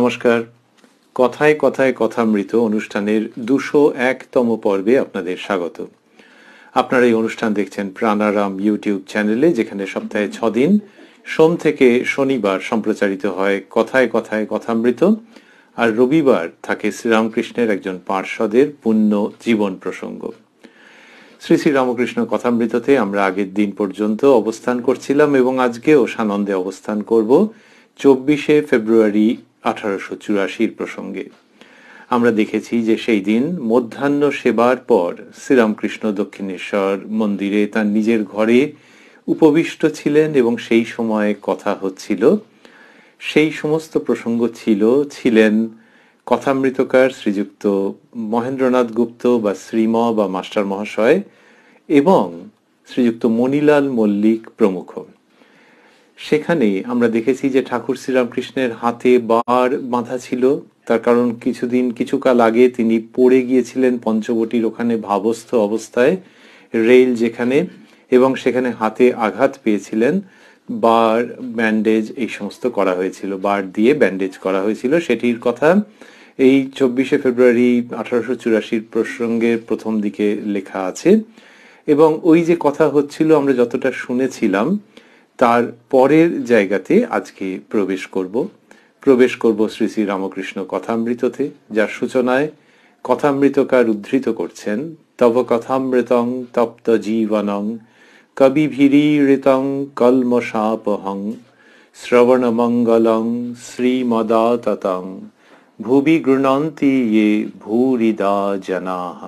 নমস্কার। কথায় কথায় কথামৃত অনুষ্ঠানের 201তম পর্বে আপনাদের স্বাগত। আপনারা এই অনুষ্ঠান দেখছেন প্রাণারাম ইউটিউব চ্যানেলে, যেখানে সপ্তাহে 6 দিন সোম থেকে শনিবার সম্প্রচারিত হয় কথায় কথায় কথামৃত, আর রবিবার থাকে শ্রীরামকৃষ্ণের একজন পার্ষদের পুণ্য জীবন প্রসঙ্গ। শ্রী শ্রী রামকৃষ্ণ কথামৃততে আমরা আগের দিন পর্যন্ত অবস্থান করছিলাম এবং আজকেও সানন্দে অবস্থান করব 24শে ফেব্রুয়ারি 1884 প্রসঙ্গে। আমরা দেখেছি যে সেই দিন মধ্যাহ্ন সেবার পর শ্রীরামকৃষ্ণ দক্ষিণেশ্বর মন্দিরে তার নিজের ঘরে উপবিষ্ট ছিলেন এবং সেই সময় কথা হচ্ছিল। সেই সমস্ত প্রসঙ্গ ছিলেন কথামৃতকার শ্রীযুক্ত মহেন্দ্রনাথ গুপ্ত বা শ্রীম বা মাস্টার মহাশয় এবং শ্রীযুক্ত মণিলাল মল্লিক প্রমুখ। সেখানে আমরা দেখেছি যে ঠাকুর শ্রীরামকৃষ্ণের হাতে বার বাঁধা ছিল, তার কারণ কিছুকাল আগে তিনি পড়ে গিয়েছিলেন পঞ্চবটির ওখানে ভাবস্থ অবস্থায়, রেল যেখানে, এবং সেখানে হাতে আঘাত পেয়েছিলেন। বার ব্যান্ডেজ এই সমস্ত করা হয়েছিল, বার দিয়ে ব্যান্ডেজ করা হয়েছিল। সেটির কথা এই 24শে ফেব্রুয়ারি 1884 প্রসঙ্গের প্রথম দিকে লেখা আছে। এবং ওই যে কথা হচ্ছিল আমরা যতটা শুনেছিলাম তার পরের জায়গাতে আজকে প্রবেশ করব শ্রী শ্রী রামকৃষ্ণ কথামৃততে, যার সূচনায় কথামৃতকার উদ্ধৃত করছেন তব কথামৃতং তপ্ত জীবনং কবিভিরীড়িতং কলমশাপহং শ্রবণমঙ্গলং শ্রীমদাততং ভুবি গৃণন্তি ইয়ে ভূরিদা জনাঃ।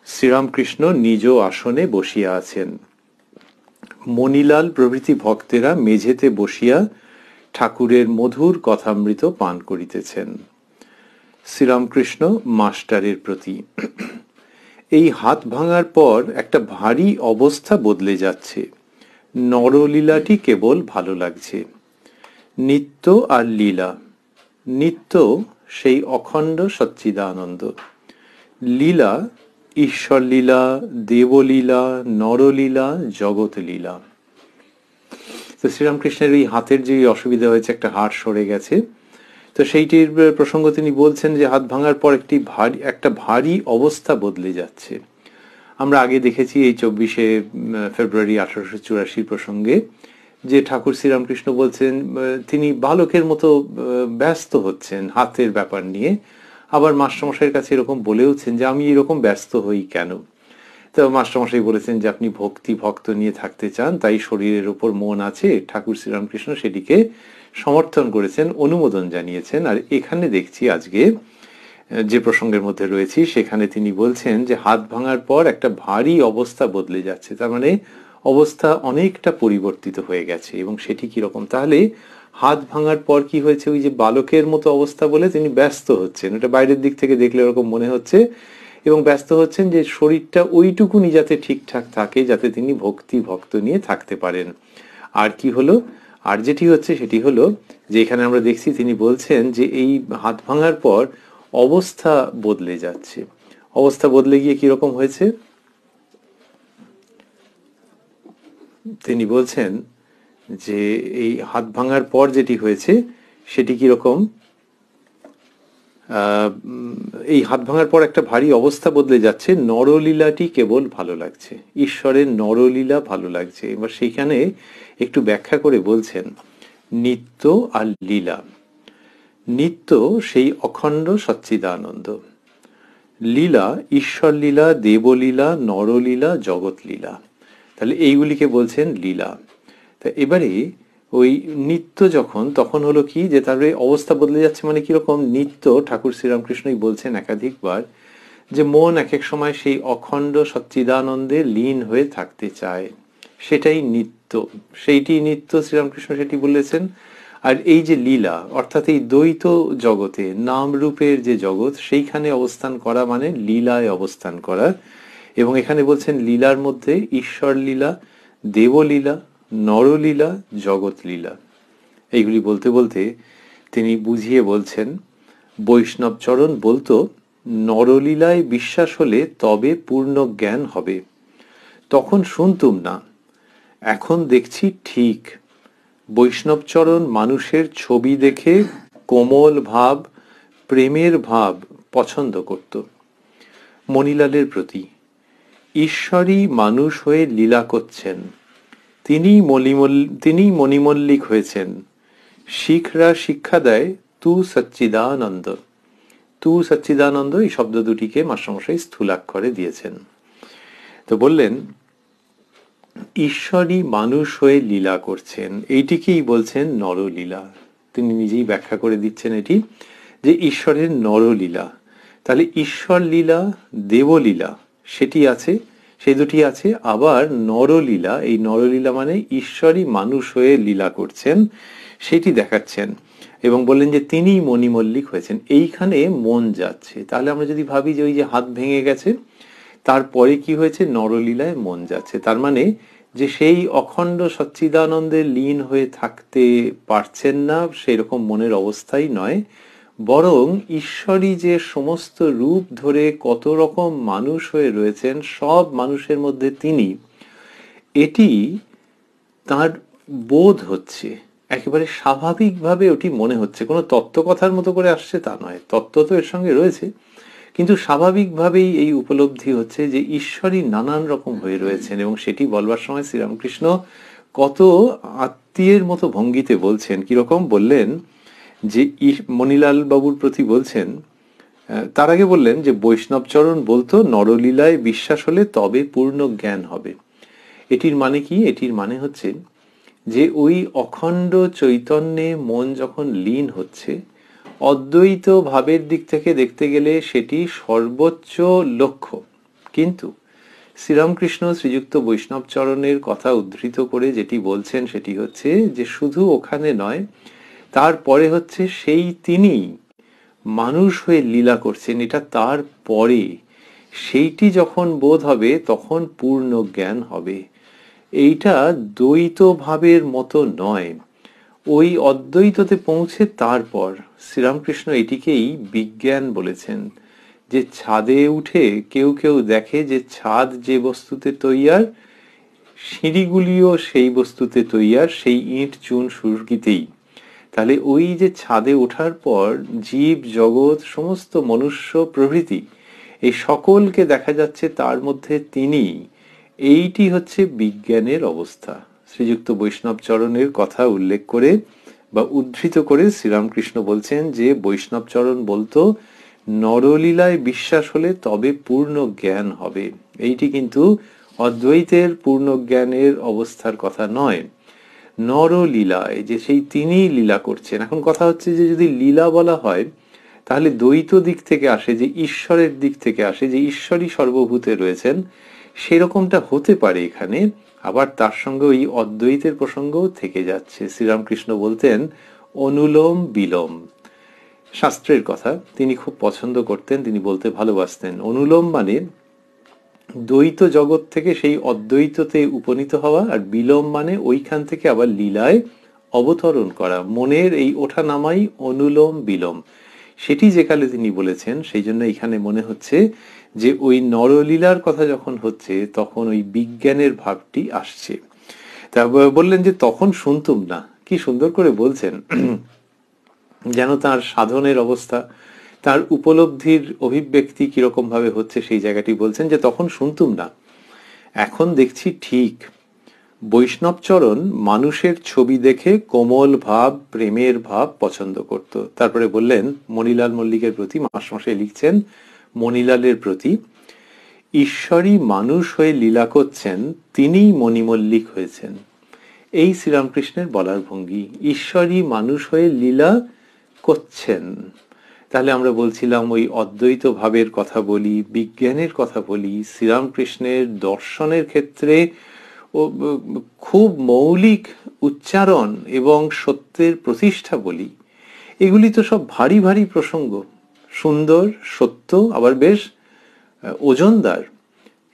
শ্রীরামকৃষ্ণ নিজ আসনে বসিয়া আছেন। মণিলাল প্রভৃতি ভক্তেরা মেঝেতে বসিয়া ঠাকুরের মধুর কথামৃত পান করিতেছেন। শ্রীরামকৃষ্ণ মাস্টারের প্রতি, এই হাত ভাঙার পর একটা ভারী অবস্থা বদলে যাচ্ছে। নরলীলাটি কেবল ভালো লাগছে। নিত্য আর লীলা, নিত্য সেই অখণ্ড সচ্চিদানন্দ, লীলা ঈশ্বর লীলা, দেবলীলা, নরলীলা, জগৎ লীলা। তো শ্রীরামকৃষ্ণের এই হাতের যে অসুবিধা হয়েছে, একটা হাড় সরে গেছে, তো সেইটির প্রসঙ্গ তিনি বলছেন যে হাত ভাঙার পর একটা ভারী অবস্থা বদলে যাচ্ছে। আমরা আগে দেখেছি এই 24শে ফেব্রুয়ারি 1884 প্রসঙ্গে যে ঠাকুর শ্রীরামকৃষ্ণ বলছেন তিনি বালকের মতো ব্যস্ত হচ্ছেন হাতের ব্যাপার নিয়ে। আবার মাস্টারমশাইয়ের কাছে এরকম বলেওছেন যে আমি এরকম ব্যস্ত হই কেন। তো মাস্টারমশাই বলেছেন যে আপনি ভক্ত নিয়ে থাকতে চান, তাই শরীরের উপর মন আছে। ঠাকুর শ্রীরামকৃষ্ণ সেটিকে সমর্থন করেছেন, অনুমোদন জানিয়েছেন। আর এখানে দেখছি আজকে যে প্রসঙ্গের মধ্যে রয়েছি সেখানে তিনি বলছেন যে হাত ভাঙার পর একটা ভারী অবস্থা বদলে যাচ্ছে, তার মানে অবস্থা অনেকটা পরিবর্তিত হয়ে গেছে। এবং সেটি কিরকম, তাহলে হাত ভাঙার পর কি হয়েছে, ওই যে বালকের মতো অবস্থা বলে তিনি ব্যস্ত হচ্ছেন, এটা বাইরের দিক থেকে দেখলে এরকম মনে হচ্ছে, এবং ব্যস্ত হচ্ছেন যে শরীরটা ওইটুকুনি যাতে ঠিকঠাক থাকে, যাতে তিনি ভক্ত নিয়ে থাকতে পারেন। আর কি হলো, আর যেটি হচ্ছে সেটি হলো যে এখানে আমরা দেখছি তিনি বলছেন যে এই হাত ভাঙার পর অবস্থা বদলে যাচ্ছে। অবস্থা বদলে গিয়ে কিরকম হয়েছে তিনি বলছেন যে এই হাত ভাঙার পর যেটি হয়েছে সেটি কিরকম, এই হাত ভাঙার পর একটা ভারী অবস্থা বদলে যাচ্ছে। নরলীলাটি কেবল ভালো লাগছে, ঈশ্বরের নরলীলা ভালো লাগছে। এবার সেইখানে একটু ব্যাখ্যা করে বলছেন নিত্য আর লীলা। নিত্য সেই অখণ্ড সচ্চিদানন্দ, লীলা ঈশ্বর লীলা, দেবলীলা, নরলীলা, জগৎ লীলা। তাহলে এইগুলিকে বলছেন লীলা। তা এবারে ওই নিত্য তখন হলো কি যে তার অবস্থা বদলে যাচ্ছে, মানে কিরকম, নিত্য ঠাকুর শ্রীরামকৃষ্ণই বলছেন একাধিকবার যে মন এক এক সময় সেই অখণ্ড সচ্চিদানন্দে লীন হয়ে থাকতে চায়, সেটাই নিত্য, সেইটি নিত্য শ্রীরামকৃষ্ণ সেটি বলেছেন। আর এই যে লীলা, অর্থাৎ এই দ্বৈত জগতে নাম রূপের যে জগৎ, সেইখানে অবস্থান করা মানে লীলায় অবস্থান করা। এবং এখানে বলছেন লীলার মধ্যে ঈশ্বর লীলা, দেবলীলা, নরলীলা, জগৎ লীলা। এইগুলি বলতে বলতে তিনি বুঝিয়ে বলছেন, বৈষ্ণবচরণ বলতো নরলীলায় বিশ্বাস হলে তবে পূর্ণ জ্ঞান হবে, তখন শুনতুম না, এখন দেখছি ঠিক বৈষ্ণবচরণ মানুষের ছবি দেখে কোমল ভাব, প্রেমের ভাব পছন্দ করত। মণিলালের প্রতি, ঈশ্বরই মানুষ হয়ে লীলা করছেন, তিনি মণিমল্লিক হয়েছেন। শিখরা শিক্ষা দেয় তু সচ্চিদানন্দ। তু সচ্চিদানন্দ এই শব্দ দুটিকে মাস্টারমশাই স্থূলাক্ষরে দিয়েছেন। তো বললেন ঈশ্বরই মানুষ হয়ে লীলা করছেন, এইটিকেই বলছেন নরলীলা। তিনি নিজেই ব্যাখ্যা করে দিচ্ছেন এটি, যে ঈশ্বরের নরলীলা। তাহলে ঈশ্বর লীলা, দেবলীলা সেটি আছে, সেই দুটি আছে। আবার নরলীলা, এই নরলীলা মানে ঈশ্বরই মানুষ হয়ে লীলা করছেন সেটি দেখাচ্ছেন। এবং বললেন যে তিনি মণিমল্লিক হয়েছেন, এইখানে মন যাচ্ছে। তাহলে আমরা যদি ভাবি যে ওই যে হাত ভেঙে গেছে, তারপরে কি হয়েছে, নরলীলায় মন যাচ্ছে, তার মানে যে সেই অখণ্ড সচ্চিদানন্দে লীন হয়ে থাকতে পারছেন না, সেই রকম মনের অবস্থাই নয়, বরং ঈশ্বরই যে সমস্ত রূপ ধরে কত রকম মানুষ হয়ে রয়েছেন, সব মানুষের মধ্যে তিনি, এটি তার বোধ হচ্ছে, একেবারে স্বাভাবিকভাবে ওটি মনে হচ্ছে। কোনো তত্ত্বকথার মতো করে আসছে তা নয়, তত্ত্ব তো এর সঙ্গে রয়েছে, কিন্তু স্বাভাবিকভাবেই এই উপলব্ধি হচ্ছে যে ঈশ্বরই নানান রকম হয়ে রয়েছেন। এবং সেটি বলবার সময় শ্রীরামকৃষ্ণ কত আত্মীয়ের মতো ভঙ্গিতে বলছেন। কিরকম বললেন যে মণিলাল বাবুর প্রতি বলছেন, তার আগে বললেন যে বৈষ্ণবচরণ বলতো নরলীলায় বিশ্বাস হলে তবে পূর্ণ জ্ঞান হবে। এটির মানে কি? এটির মানে হচ্ছে যে ওই অখণ্ড চৈতন্যে মন যখন লীন হচ্ছে, অদ্বৈত ভাবের দিক থেকে দেখতে গেলে সেটি সর্বোচ্চ লক্ষ্য। কিন্তু শ্রীরামকৃষ্ণ শ্রীযুক্ত বৈষ্ণবচরণের কথা উদ্ধৃত করে যেটি বলছেন সেটি হচ্ছে যে শুধু ওখানে নয়, তারপরে হচ্ছে সেই তিনি মানুষ হয়ে লীলা করছেন, এটা তার পরে। সেইটি যখন বোধ হবে তখন পূর্ণ জ্ঞান হবে। এইটা দ্বৈত ভাবের মতো নয়, ওই অদ্বৈততে পৌঁছে তারপর শ্রীরামকৃষ্ণ এটিকেই বিজ্ঞান বলেছেন। যে ছাদে উঠে কেউ কেউ দেখে যে ছাদ যে বস্তুতে তৈয়ার, সিঁড়িগুলিও সেই বস্তুতে তৈয়ার, সেই ইট চুন সুরকিতেই। তাহলে ওই যে ছাদে ওঠার পর জীব জগৎ সমস্ত মনুষ্য প্রভৃতি এই সকলকে দেখা যাচ্ছে তার মধ্যে তিনি, এইটি হচ্ছে বিজ্ঞানের অবস্থা। শ্রীযুক্ত বৈষ্ণবচরণের কথা উল্লেখ করে বা উদ্ধৃত করে শ্রীরামকৃষ্ণ বলছেন যে বৈষ্ণবচরণ বলতো নরলীলায় বিশ্বাস হলে তবে পূর্ণ জ্ঞান হবে। এইটি কিন্তু অদ্বৈতের পূর্ণ জ্ঞানের অবস্থার কথা নয়, নরলীলায় যে সেই তিনি লীলা করছেন। এখন কথা হচ্ছে যে যদি লীলা বলা হয় তাহলে দ্বৈত দিক থেকে আসে, যে ঈশ্বরের দিক থেকে আসে, যে ঈশ্বরই সর্বভূতে রয়েছেন, সেরকমটা হতে পারে এখানে। আবার তার সঙ্গে ওই অদ্বৈতের প্রসঙ্গও থেকে যাচ্ছে। শ্রীরামকৃষ্ণ বলতেন অনুলোম বিলোম, শাস্ত্রের কথা তিনি খুব পছন্দ করতেন, তিনি বলতে ভালোবাসতেন। অনুলোম মানে দ্বৈত জগৎ থেকে সেই অদ্বৈততে উপনীত হওয়া, আর বিলোম মানে ওইখান থেকে আবার লীলায় অবতরণ করা। মনের এই ওঠা নামাই অনুলোম বিলোম। সেটি যেকালে তিনি বলেছেন, সেই জন্য এখানে মনে হচ্ছে যে ওই নরলীলার কথা যখন হচ্ছে তখন ওই বিজ্ঞানের ভাবটি আসছে। তা বললেন যে তখন শুনতুম না, কি সুন্দর করে বলছেন, যেন তার সাধনের অবস্থা, তার উপলব্ধির অভিব্যক্তি কিরকম ভাবে হচ্ছে সেই জায়গাটি বলছেন, যে তখন শুনতুম না, এখন দেখছি ঠিক। বৈষ্ণবচরণ মানুষের ছবি দেখে কোমল ভাব, প্রেমের ভাব পছন্দ করত। তারপরে বললেন মণিলাল মল্লিকের প্রতি, মাস্টারমশাই লিখছেন মণিলালের প্রতি, ঈশ্বরই মানুষ হয়ে লীলা করছেন, তিনিই মণিমল্লিক হয়েছেন। এই শ্রীরামকৃষ্ণের বলার ভঙ্গি, ঈশ্বরই মানুষ হয়ে লীলা করছেন। তাহলে আমরা বলছিলাম ওই অদ্বৈত ভাবের কথা বলি, বিজ্ঞানের কথা বলি, শ্রীরামকৃষ্ণের দর্শনের ক্ষেত্রে খুব মৌলিক উচ্চারণ এবং সত্যের প্রতিষ্ঠা বলি, এগুলি তো সব ভারী ভারী প্রসঙ্গ, সুন্দর, সত্য, আবার বেশ ওজনদার।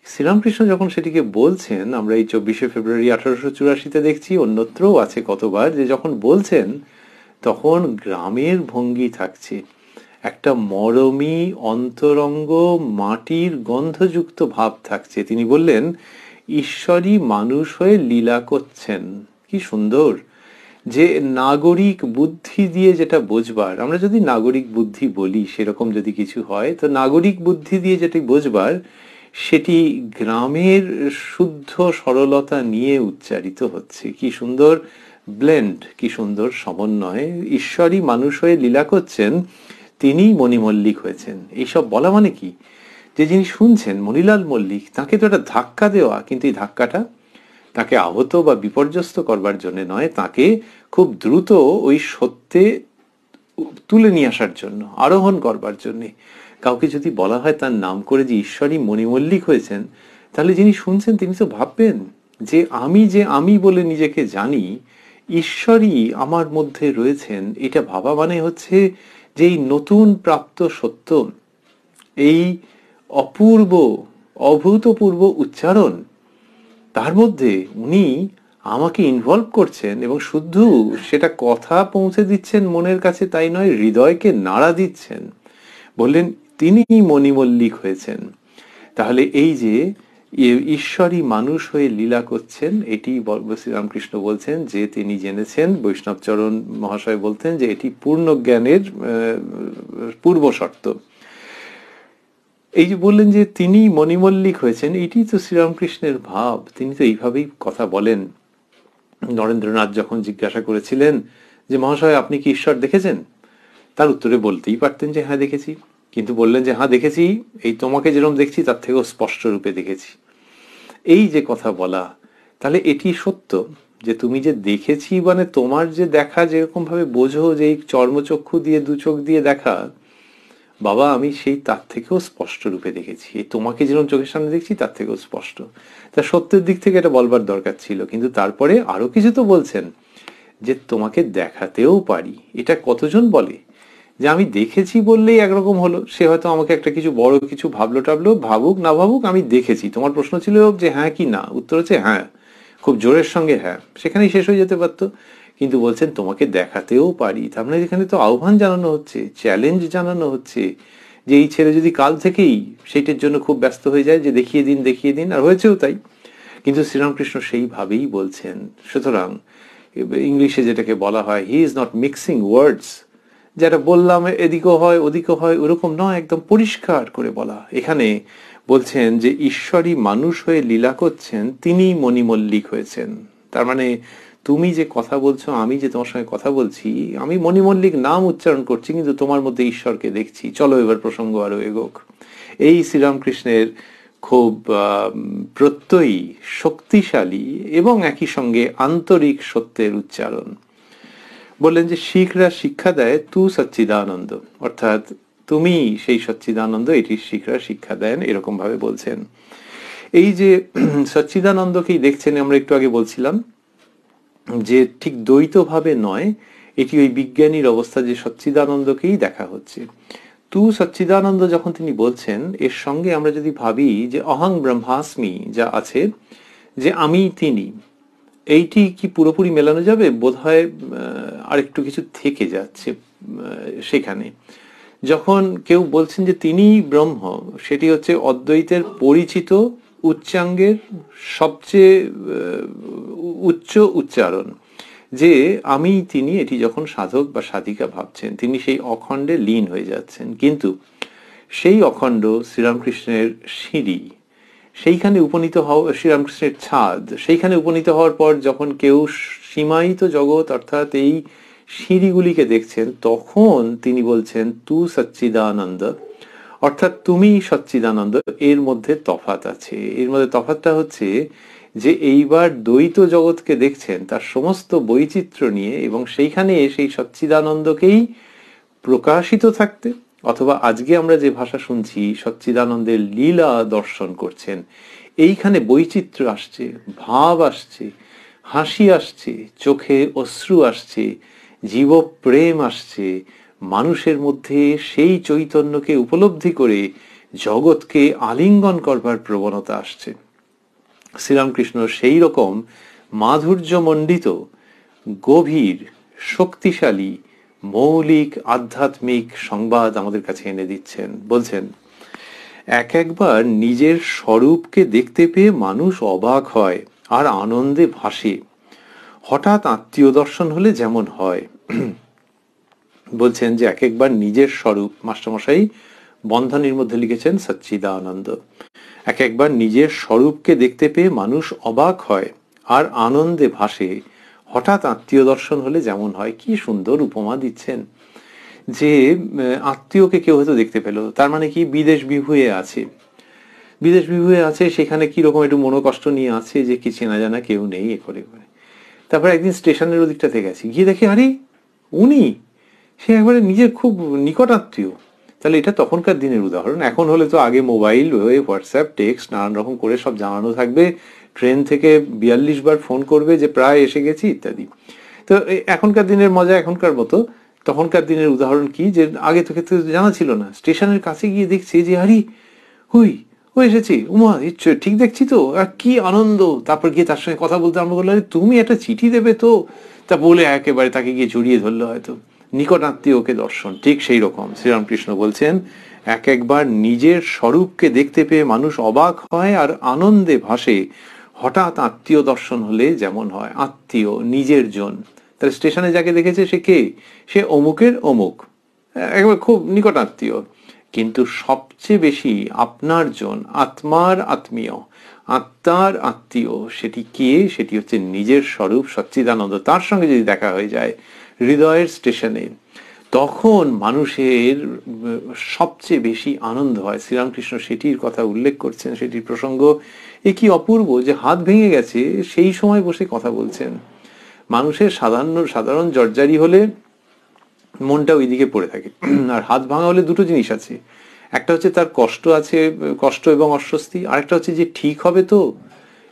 শ্রীরামকৃষ্ণ যখন সেটিকে বলছেন, আমরা এই 24শে ফেব্রুয়ারি 1884-তে দেখছি, অন্যত্রও আছে কতবার, যে যখন বলছেন তখন গ্রামের ভঙ্গি থাকছে, একটা মরমী অন্তরঙ্গ মাটির গন্ধযুক্ত ভাব থাকছে। তিনি বললেন ঈশ্বরই মানুষ হয়ে লীলা করছেন, কি সুন্দর। যে নাগরিক বুদ্ধি দিয়ে যেটা বোঝবার, আমরা যদি নাগরিক বুদ্ধি বলি সেরকম যদি কিছু হয়, তো নাগরিক বুদ্ধি দিয়ে যেটি বোঝবার সেটি গ্রামের শুদ্ধ সরলতা নিয়ে উচ্চারিত হচ্ছে। কি সুন্দর ব্লেন্ড, কি সুন্দর সমন্বয়। ঈশ্বরই মানুষ হয়ে লীলা করছেন, তিনি মণিমল্লিক হয়েছেন। এইসব বলা মানে কি, যে যিনি শুনছেন মণিলাল মল্লিক, তাকে তো একটা ধাক্কা দেওয়া, কিন্তু এই ধাক্কাটা তাকে আহত বা বিপর্যস্ত করবার জন্য নয়, তাকে খুব দ্রুত ওই সত্যে তুলে নিয়ে আসার জন্য, আরোহণ করবার জন্য। কাউকে যদি বলা হয় তার নাম করে যে ঈশ্বরই মণিমল্লিক হয়েছেন, তাহলে যিনি শুনছেন তিনি তো ভাববেন যে আমি বলে নিজেকে জানি, ঈশ্বরই আমার মধ্যে রয়েছেন। এটা ভাবা মানে হচ্ছে যে এই নতুন প্রাপ্ত সত্য, এই অপূর্ব অভূতপূর্ব উচ্চারণ, তার মধ্যে উনি আমাকে ইনভলভ করছেন, এবং শুধু সেটা কথা পৌঁছে দিচ্ছেন মনের কাছে তাই নয়, হৃদয়কে নাড়া দিচ্ছেন। বললেন তিনি মণিমল্লিক হয়েছেন। তাহলে এই যে ঈশ্বরই মানুষ হয়ে লীলা করছেন, এটি শ্রীরামকৃষ্ণ বলছেন যে তিনি জেনেছেন। বৈষ্ণবচরণ মহাশয় বলতেন যে এটি পূর্ণ জ্ঞানের পূর্ব শর্ত। এই যে বললেন যে তিনি মণিমল্লিক হয়েছেন, এটি তো শ্রীরামকৃষ্ণের ভাব। তিনি তো এইভাবেই কথা বলেন। নরেন্দ্রনাথ যখন জিজ্ঞাসা করেছিলেন যে মহাশয় আপনি কি ঈশ্বর দেখেছেন, তার উত্তরে বলতেই পারতেন যে হ্যাঁ দেখেছি, কিন্তু বললেন যে হ্যাঁ দেখেছি, এই তোমাকে যেরকম দেখছি তার থেকেও স্পষ্ট রূপে দেখেছি। এই যে কথা বলা, তাহলে এটি সত্য যে তুমি যে দেখেছি, মানে তোমার যে দেখা যেরকম ভাবে বোঝো যে এই চর্মচক্ষু দিয়ে, দু চোখ দিয়ে দেখা, বাবা আমি সেই তার থেকেও স্পষ্ট রূপে দেখেছি, এই তোমাকে যেরকম চোখের সামনে দেখছি তার থেকেও স্পষ্ট। তা সত্যের দিক থেকে এটা বলবার দরকার ছিল, কিন্তু তারপরে আরো কিছু তো বলছেন যে তোমাকে দেখাতেও পারি। এটা কতজন বলে যে আমি দেখেছি বললেই একরকম হলো, সে হয়তো আমাকে একটা কিছু বড় কিছু ভাবলো টাবলো, ভাবুক না ভাবুক, আমি দেখেছি। তোমার প্রশ্ন ছিল যে হ্যাঁ কি না, উত্তর হচ্ছে হ্যাঁ, খুব জোরের সঙ্গে হ্যাঁ, সেখানেই শেষ হয়ে যেতে পারতো। কিন্তু বলছেন তোমাকে দেখাতেও পারি, তার মানে এখানে তো আহ্বান জানানো হচ্ছে, চ্যালেঞ্জ জানানো হচ্ছে যে এই ছেলে যদি কাল থেকেই সেইটার জন্য খুব ব্যস্ত হয়ে যায় যে দেখিয়ে দিন দেখিয়ে দিন, আর হয়েছেও তাই। কিন্তু শ্রীরামকৃষ্ণ সেইভাবেই বলছেন। সুতরাং ইংলিশে যেটাকে বলা হয় হি ইজ নট মিক্সিং ওয়ার্ডস, যেটা বললাম এদিকেও হয় ওদিকেও হয় ওরকম নয়, একদম পরিষ্কার করে বলা। এখানে বলছেন যে ঈশ্বরই মানুষ হয়ে লীলা করছেন, তিনি মণিমল্লিক হয়েছেন। তার মানে তুমি যে কথা বলছো, আমি যে তোমার সঙ্গে কথা বলছি, আমি মণিমল্লিক নাম উচ্চারণ করছি, কিন্তু তোমার মধ্যে ঈশ্বরকে দেখছি। চলো এবার প্রসঙ্গ আরো এগোক। এই শ্রীরামকৃষ্ণের খুব প্রত্যয়ী, শক্তিশালী এবং একই সঙ্গে আন্তরিক সত্যের উচ্চারণ। বললেন যে শিখরা শিক্ষা দেয় তু সচ্চিদানন্দ, অর্থাৎ তুমি সেই সচ্চিদানন্দ, এটি শিখরা শিক্ষা দেন, এরকম ভাবে বলছেন। এই যে সচ্চিদানন্দকেই দেখছেন, আমরা একটু আগে বলছিলাম যে ঠিক দ্বৈত ভাবে নয়, এটি ওই বিজ্ঞানীর অবস্থা যে সচ্চিদানন্দকেই দেখা হচ্ছে। তু সচ্চিদানন্দ যখন তিনি বলছেন, এর সঙ্গে আমরা যদি ভাবি যে অহং ব্রহ্মাস্মি যা আছে, যে আমি তিনি, এইটি কি পুরোপুরি মেলানো যাবে? বোধহয় আরেকটু কিছু থেকে যাচ্ছে সেখানে। যখন কেউ বলছেন যে তিনি ব্রহ্ম, সেটি হচ্ছে অদ্বৈতের পরিচিত উচ্চাঙ্গের সবচেয়ে উচ্চ উচ্চারণ, যে আমি তিনি, এটি যখন সাধক বা সাধিকা ভাবছেন, তিনি সেই অখণ্ডে লীন হয়ে যাচ্ছেন। কিন্তু সেই অখণ্ড শ্রীরামকৃষ্ণের সিঁড়ি, সেইখানে উপনীত হওয়া, শ্রীরামকৃষ্ণের ছাদ, সেইখানে উপনীত হওয়ার পর যখন কেউ সীমায়িত জগৎ অর্থাৎ এই সিঁড়িগুলিকে দেখছেন, তখন তিনি বলছেন তু সচ্চিদানন্দ, অর্থাৎ তুমি সচ্চিদানন্দ। এর মধ্যে তফাৎ আছে। এর মধ্যে তফাৎটা হচ্ছে যে এইবার দ্বৈত জগৎকে দেখছেন তার সমস্ত বৈচিত্র্য নিয়ে, এবং সেইখানে সেই সচ্চিদানন্দকেই প্রকাশিত থাকতে, অথবা আজকে আমরা যে ভাষা শুনছি সচ্চিদানন্দের লীলা দর্শন করছেন। এইখানে বৈচিত্র্য আসছে, ভাব আসছে, হাসি আসছে, চোখে অশ্রু আসছে, জীব প্রেম আসছে, মানুষের মধ্যে সেই চৈতন্যকে উপলব্ধি করে জগৎকে আলিঙ্গন করবার প্রবণতা আসছে। শ্রীরামকৃষ্ণ সেই রকম মাধুর্যমণ্ডিত, গভীর, শক্তিশালী, মৌলিক আধ্যাত্মিক সংবাদ আমাদের কাছে এনে দিচ্ছেন। বলছেন এক একবার নিজের স্বরূপকে দেখতে পেয়ে মানুষ অবাক হয় আর আনন্দে ভাসে। হঠাৎ আত্মীয় দর্শন হলে যেমন হয়। বলছেন যে এক একবার নিজের স্বরূপ, মাস্টারমশাই বন্ধনীর মধ্যে লিখেছেন সচ্চিদানন্দ, এক একবার নিজের স্বরূপকে দেখতে পেয়ে মানুষ অবাক হয় আর আনন্দে ভাসে, হঠাৎ আত্মীয় দর্শন হলে যেমন হয়। কি সুন্দর উপমা দিচ্ছেন যে আত্মীয়কে কেউ হয়তো দেখতে পেল, তার মানে কি বিদেশ বিভুঁয়ে আছে, বিদেশ বিভুঁয়ে আছে, সেখানে কিরকম একটু মনোকষ্ট নিয়ে আছে যে কি চেনা জানা কেউ নেই এ করে করে। তারপর একদিন স্টেশনের ওদিকটাতে গেছি, গিয়ে দেখে আরে উনি, সে একবারে নিজের খুব নিকট আত্মীয়। তাহলে এটা তখনকার দিনের উদাহরণ। এখন হলে তো আগে মোবাইল, হোয়াটসঅ্যাপ, টেক্সট নানান রকম করে সব জানানো থাকবে, ট্রেন থেকে 42 বার ফোন করবে যে প্রায় এসে গেছি ইত্যাদি। তো এখনকার দিনের মজা এখনকার মতো, তখনকার দিনের উদাহরণ কি, যে আগে তোকে তো জানা ছিল না, স্টেশনের কাছে গিয়ে দেখছি যে আরে হুই ও এসেছি, উমা ঠিক দেখছি তো, আর কি আনন্দ। তারপর গিয়ে তার সঙ্গে কথা বলতে আরম্ভ করলো, তুমি একটা চিঠি দেবে তো, তা বলে একেবারে তাকে গিয়ে জড়িয়ে ধরলো হয়তো। নিকট আত্মীয়কে দর্শন ঠিক সেই রকম শ্রীরামকৃষ্ণ বলছেন, এক একবার নিজের স্বরূপকে দেখতে পেয়ে মানুষ অবাক হয় আর আনন্দে ভাসে, হঠাৎ আত্মীয় দর্শন হলে যেমন হয়। আত্মীয়, নিজের জন। তাহলে স্টেশনে যাকে দেখেছে সে কে? সে অমুকের অমুক, একবার খুব নিকট আত্মীয়। কিন্তু সবচেয়ে বেশি আপনার জন, আত্মার আত্মীয়, আত্মার আত্মীয়, সেটি কে? সেটি হচ্ছে নিজের স্বরূপ সচ্চিদানন্দ। তার সঙ্গে যদি দেখা হয়ে যায় হৃদয়ের স্টেশনে, তখন মানুষের সবচেয়ে বেশি আনন্দ হয়। শ্রীরামকৃষ্ণ সেটির কথা উল্লেখ করছেন, সেটির প্রসঙ্গ। এ কি অপূর্ব যে হাত ভেঙে গেছে সেই সময় বসে কথা বলছেন। মানুষের সাধারণ জর্জারি হলে মনটা ওইদিকে পড়ে থাকে, আর হাত ভাঙা হলে দুটো জিনিস আছে, একটা হচ্ছে তার কষ্ট আছে, কষ্ট এবং অস্বস্তি, আরেকটা হচ্ছে যে ঠিক হবে তো,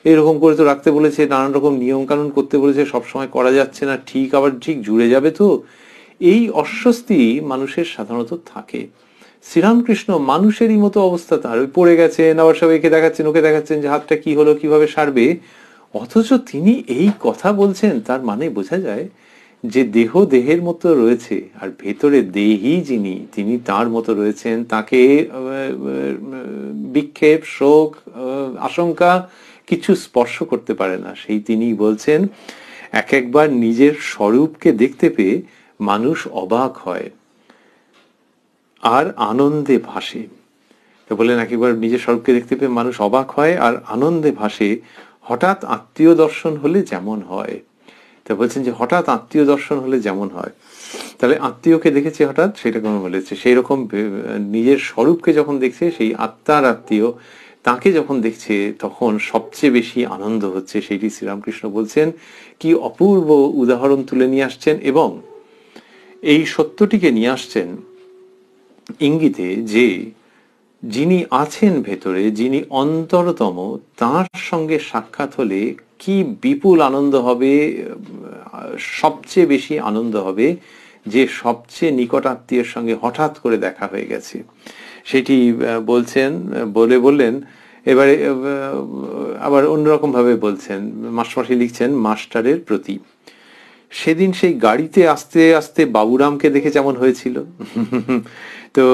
এরকম করে তো রাখতে বলেছে, নানান রকম নিয়ম কানুন করতে বলেছে, সবসময় করা যাচ্ছে না, ঠিক আবার ঠিক জুড়ে যাবে তো, এই অস্বস্তি মানুষের সাধারণত থাকে। শ্রীরামকৃষ্ণ মানুষেরই মতো অবস্থা, তার ওই পড়ে গেছেন, আবার সব একে দেখাচ্ছেন ওকে দেখাচ্ছেন যে হাতটা কি হলো, কিভাবে সারবে, অথচ তিনি এই কথা বলছেন। তার মানে বোঝা যায় যে দেহ দেহের মতো রয়েছে, আর ভেতরে দেহি যিনি, তিনি তার মতো রয়েছেন। তাকে বিক্ষেপ, শোক, আশঙ্কা কিছু স্পর্শ করতে পারে না। সেই তিনি বলছেন এক একবার নিজের স্বরূপকে দেখতে পেয়ে মানুষ অবাক হয় আর আনন্দে ভাসে। তো বললেন এক একবার নিজের স্বরূপকে দেখতে পেয়ে মানুষ অবাক হয় আর আনন্দে ভাসে, হঠাৎ আত্মীয় দর্শন হলে যেমন হয়। তা বলছেন যে হঠাৎ আত্মীয় দর্শন হলে যেমন হয়, তাহলে আত্মীয়কে দেখেছে হঠাৎ, সেটা কেমন বলেছে, সেই রকম নিজের স্বরূপকে যখন দেখছে, সেই আত্মার আত্মীয় তাকে যখন দেখছে, তখন সবচেয়ে বেশি আনন্দ হচ্ছে। সেইটি শ্রীরামকৃষ্ণ বলছেন। কি অপূর্ব উদাহরণ তুলে নিয়ে আসছেন, এবং এই সত্যটিকে নিয়ে আসছেন ইঙ্গিতে যে যিনি আছেন ভেতরে, যিনি অন্তরতম, তার সঙ্গে সাক্ষাৎ হলে কি বিপুল আনন্দ হবে। সবচেয়ে বেশি আনন্দ হবে যে সবচেয়ে নিকট আত্মীয়ের সঙ্গে হঠাৎ করে দেখা হয়ে গেছে। সেটি বলছেন, বললেন এবারে আবার অন্যরকম ভাবে বলছেন। মাস্টারমশাই লিখছেন, মাস্টারের প্রতি সেদিন সেই গাড়িতে আস্তে আস্তে বাবুরামকে দেখে যেমন হয়েছিল। তো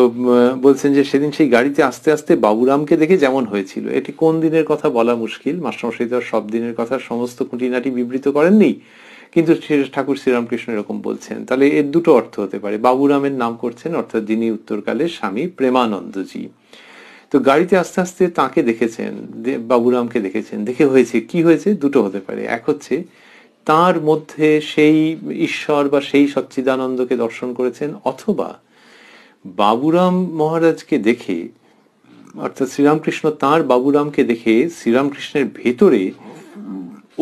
বলছেন যে সেদিন সেই গাড়িতে আস্তে আস্তে বাবুরামকে দেখে যেমন হয়েছিল। এটি কোন দিনের কথা বলা মুশকিল, মাস্টারমশাই তো সব দিনের কথা সমস্ত খুঁটিনাটি বিবৃত করেননি, কিন্তু ঠাকুর শ্রীরামকৃষ্ণ এরকম বলছেন। তাহলে এর দুটো অর্থ হতে পারে। বাবুরামের নাম করছেন, অর্থাৎ যিনি উত্তরকালে স্বামী প্রেমানন্দজি। তো গাড়িতে আস্তে আস্তে তাকে দেখেছেন, বাবুরামকে দেখেছেন, দেখে হয়েছে কি হয়েছে, দুটো হতে পারে। এক হচ্ছে তার মধ্যে সেই ঈশ্বর বা সেই সচ্চিদানন্দকে দর্শন করেছেন, অথবা বাবুরাম মহারাজকে দেখে, অর্থাৎ শ্রীরামকৃষ্ণ তার বাবুরামকে দেখে শ্রীরামকৃষ্ণের ভেতরে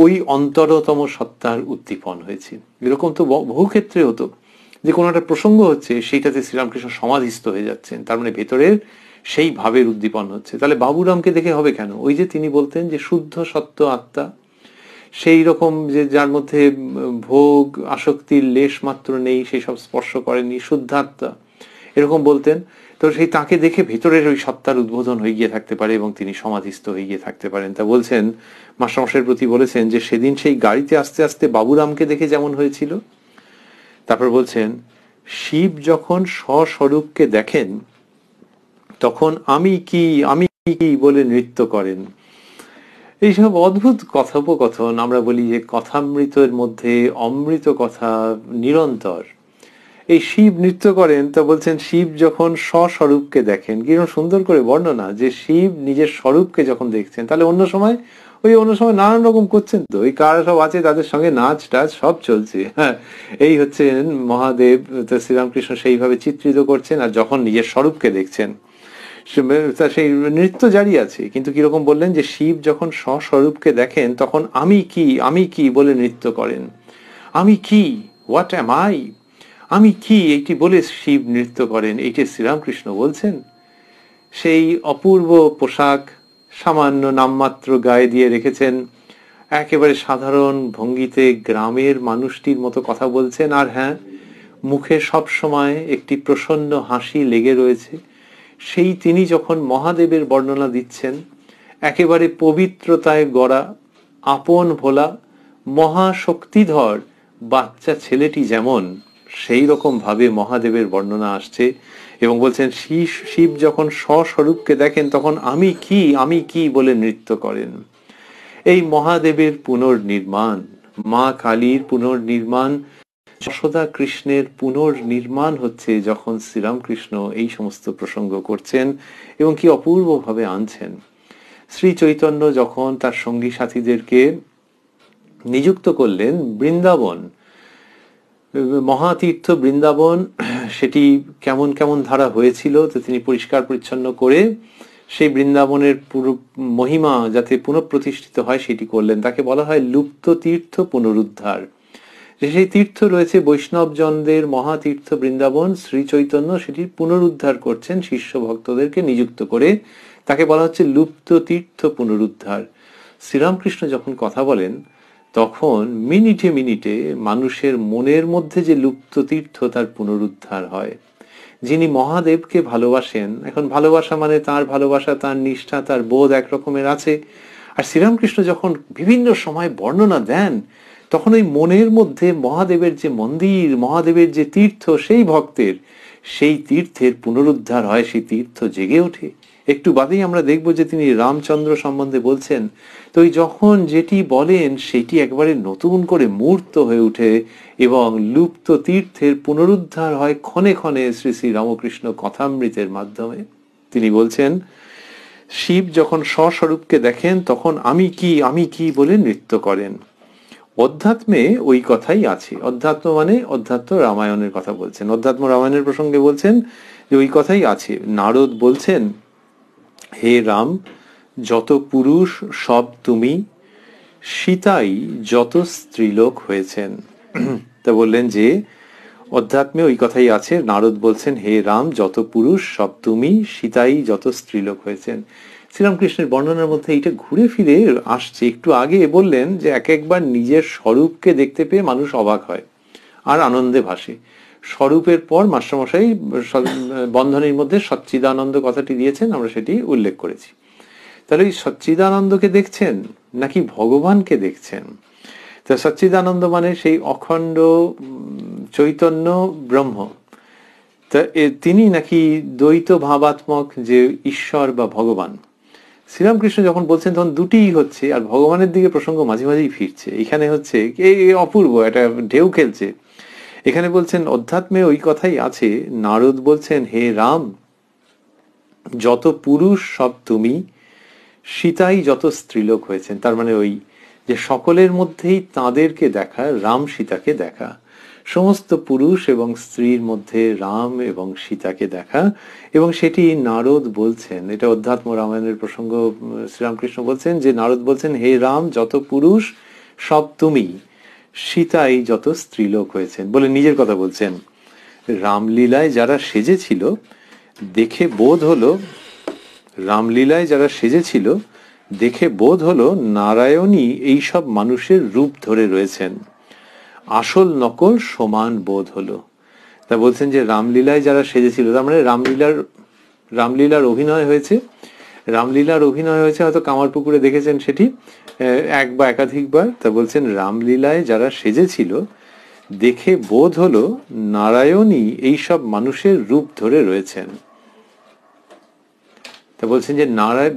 ওই অন্তরতম সত্তার উদ্দীপন হয়েছে। এরকম তো বহু ক্ষেত্রে হতো যে কোনো একটা প্রসঙ্গ হচ্ছে, সেইটাতে শ্রীরামকৃষ্ণ সমাধিস্থ হয়ে যাচ্ছেন, তার মানে ভেতরের সেই ভাবের উদ্দীপন হচ্ছে। তাহলে বাবুরামকে দেখে হবে কেন? ওই যে তিনি বলতেন যে শুদ্ধ সত্য আত্মা, সেই রকম যে যার মধ্যে ভোগ আসক্তির লেশ মাত্র নেই, সেই সব স্পর্শ করেনি, শুদ্ধাত্মা, এরকম বলতেন। তো সেই তাকে দেখে ভেতরের ওই সত্তার উদ্বোধন হয়ে গিয়ে থাকতে পারে এবং তিনি সমাধিস্থ হয়ে গিয়ে থাকতে পারেন। তা বলছেন, মাস্টারমশাইয়ের প্রতি বলেছেন যে সেদিন সেই গাড়িতে আস্তে আস্তে বাবুরামকে দেখে যেমন হয়েছিল। তারপর বলছেন, শিব যখন স্বস্বরূপকে দেখেন তখন আমি কি আমি কি বলে নৃত্য করেন। এইসব অদ্ভুত কথোপকথন, আমরা বলি যে কথামৃতের মধ্যে অমৃত কথা নিরন্তর। এই শিব নৃত্য করেন, তা বলছেন শিব যখন স্বস্বরূপকে দেখেন, কিরকম সুন্দর করে বর্ণনা যে শিব নিজের স্বরূপকে যখন দেখছেন, তাহলে অন্য সময় নানান রকম করছেন, তো ওই কারা সব আছে তাদের সঙ্গে নাচ টাচ সব চলছে। হ্যাঁ, এই হচ্ছেন মহাদেব। তো শ্রীরামকৃষ্ণ সেইভাবে চিত্রিত করছেন, আর যখন নিজের স্বরূপকে দেখছেন তা সেই নৃত্য জারি আছে। কিন্তু কিরকম বললেন যে শিব যখন স্বস্বরূপকে দেখেন তখন আমি কি বলে নৃত্য করেন। আমি কি, হোয়াট অ্যাম আই, আমি কি, এইটি বলে শিব নৃত্য করেন। এইটি শ্রীরামকৃষ্ণ বলছেন। সেই অপূর্ব পোশাক সামান্য নামমাত্র গায়ে দিয়ে রেখেছেন, একেবারে সাধারণ ভঙ্গিতে গ্রামের মানুষটির মতো কথা বলছেন। আর হ্যাঁ, মুখে সব সময় একটি প্রসন্ন হাসি লেগে রয়েছে। সেই তিনি যখন মহাদেবের বর্ণনা দিচ্ছেন, একেবারে পবিত্রতায় গড়া, আপন ভোলা, মহাশক্তিধর বাচ্চা ছেলেটি যেমন, সেই রকম ভাবে মহাদেবের বর্ণনা আসছে। এবং বলছেন শিব যখন স্বস্বরূপকে দেখেন তখন আমি কি বলে নৃত্য করেন। এই মহাদেবের পুনর্নির্মাণ, মা কালীর পুনর্নির্মাণ, যশোদা কৃষ্ণের পুনর্নির্মাণ হচ্ছে যখন শ্রীরামকৃষ্ণ এই সমস্ত প্রসঙ্গ করছেন, এবং কি অপূর্বভাবে আনছেন। শ্রী চৈতন্য যখন তার সঙ্গী সাথীদেরকে নিযুক্ত করলেন বৃন্দাবন, মহাতীর্থ বৃন্দাবন, সেটি কেমন কেমন ধারা হয়েছিল, তো তিনি পরিষ্কার পরিচ্ছন্ন করে সেই বৃন্দাবনের পুরো মহিমা যাতে পুনঃপ্রতিষ্ঠিত হয় সেটি করলেন। তাকে বলা হয় লুপ্ত তীর্থ পুনরুদ্ধার। সেই তীর্থ রয়েছে বৈষ্ণবজনদের মহাতীর্থ বৃন্দাবন, শ্রী চৈতন্য সেটির পুনরুদ্ধার করছেন শিষ্য ভক্তদেরকে নিযুক্ত করে। তাকে বলা হচ্ছে লুপ্ত তীর্থ পুনরুদ্ধার। শ্রীরামকৃষ্ণ যখন কথা বলেন তখন মিনিটে মিনিটে মানুষের মনের মধ্যে যে লুপ্ত তীর্থ তার পুনরুদ্ধার হয়। যিনি মহাদেবকে ভালোবাসেন, এখন ভালোবাসা মানে তার ভালোবাসা, তার নিষ্ঠা, তার বোধ একরকমের আছে। আর শ্রীরামকৃষ্ণ যখন বিভিন্ন সময় বর্ণনা দেন তখন ওই মনের মধ্যে মহাদেবের যে মন্দির, মহাদেবের যে তীর্থ, সেই ভক্তের সেই তীর্থের পুনরুদ্ধার হয়, সেই তীর্থ জেগে ওঠে। একটু বাদেই আমরা দেখব যে তিনি রামচন্দ্র সম্বন্ধে বলছেন, তো যখন যেটি বলেন সেটি একবারে নতুন করে মূর্ত হয়ে ওঠে এবং লুপ্ত তীর্থের পুনরুদ্ধার হয় ক্ষণে ক্ষণে শ্রী শ্রী রামকৃষ্ণ কথামৃতের মাধ্যমে। তিনি বলছেন শিব যখন স্বস্বরূপকে দেখেন তখন আমি কি বলে নৃত্য করেন। অধ্যাত্মে ওই কথাই আছে। অধ্যাত্ম মানে অধ্যাত্ম রামায়ণের কথা বলছেন, অধ্যাত্ম রামায়ণের প্রসঙ্গে বলছেন যে ওই কথাই আছে। নারদ বলছেন, হে রাম, যত পুরুষ সব তুমি, সীতাই যত স্ত্রীলোক হয়েছেন। তা বললেন যে অধ্যাত্মে ওই কথাই আছে। নারদ বলছেন, হে রাম, যত পুরুষ সব তুমি, সীতাই যত স্ত্রীলোক হয়েছেন। শ্রীরামকৃষ্ণের বর্ণনার মধ্যে এটা ঘুরে ফিরে আসছে। একটু আগে বললেন যে এক একবার নিজের স্বরূপকে দেখতে পেয়ে মানুষ অবাক হয় আর আনন্দে ভাসে। স্বরূপের পর মাস্টারমশাই বন্ধনীর মধ্যে সচ্চিদানন্দ কথাটি দিয়েছেন, আমরা সেটি উল্লেখ করেছি। তাহলে এই সচ্চিদানন্দকে দেখছেন নাকি ভগবানকে দেখছেন? তা সচ্চিদানন্দ মানে সেই অখণ্ড চৈতন্য ব্রহ্ম, তা তিনি নাকি দ্বৈত ভাবাত্মক যে ঈশ্বর বা ভগবান। শ্রীরামকৃষ্ণ যখন বলছেন তখন দুটিই হচ্ছে, আর ভগবানের দিকে প্রসঙ্গ মাঝে মাঝেই ফিরছে। এখানে হচ্ছে এই অপূর্ব একটা ঢেউ খেলছে। এখানে বলছেন অধ্যাত্মে ওই কথাই আছে। নারদ বলছেন, হে রাম, যত পুরুষ সব তুমি, সীতাই যত স্ত্রীলোক হয়েছেন। তার মানে ওই যে সকলের মধ্যেই তাদেরকে দেখা, রাম সীতাকে দেখা, সমস্ত পুরুষ এবং স্ত্রীর মধ্যে রাম এবং সীতাকে দেখা। এবং সেটি নারদ বলছেন, এটা অধ্যাত্ম রামায়ণের প্রসঙ্গ। শ্রীরামকৃষ্ণ বলছেন যে নারদ বলছেন, হে রাম, যত পুরুষ সব তুমি, সীতাই যত স্ত্রীলোক হয়েছেন, বলে নিজের কথা বলছেন। রামলীলায় যারা সেজেছিল দেখে বোধ হলো, রামলীলায় যারা সেজেছিল দেখে বোধ হলো নারায়ণই এইসব মানুষের রূপ ধরে রয়েছেন। আসল নকল সমান বোধ হলো। তা বলছেন যে রামলীলায় যারা সেজেছিল, তার মানে রামলীলার অভিনয় হয়েছে। রামলীলার অভিনয় হয়েছে, হয়তো কামারপুকুরে দেখেছেন সেটি এক বা একাধিকবার। তা বলছেন রামলীলায় যারা সেজেছিল দেখে বোধ হলো নারায়ণই এইসব মানুষের রূপ ধরে রয়েছেন। তা বলছেন যে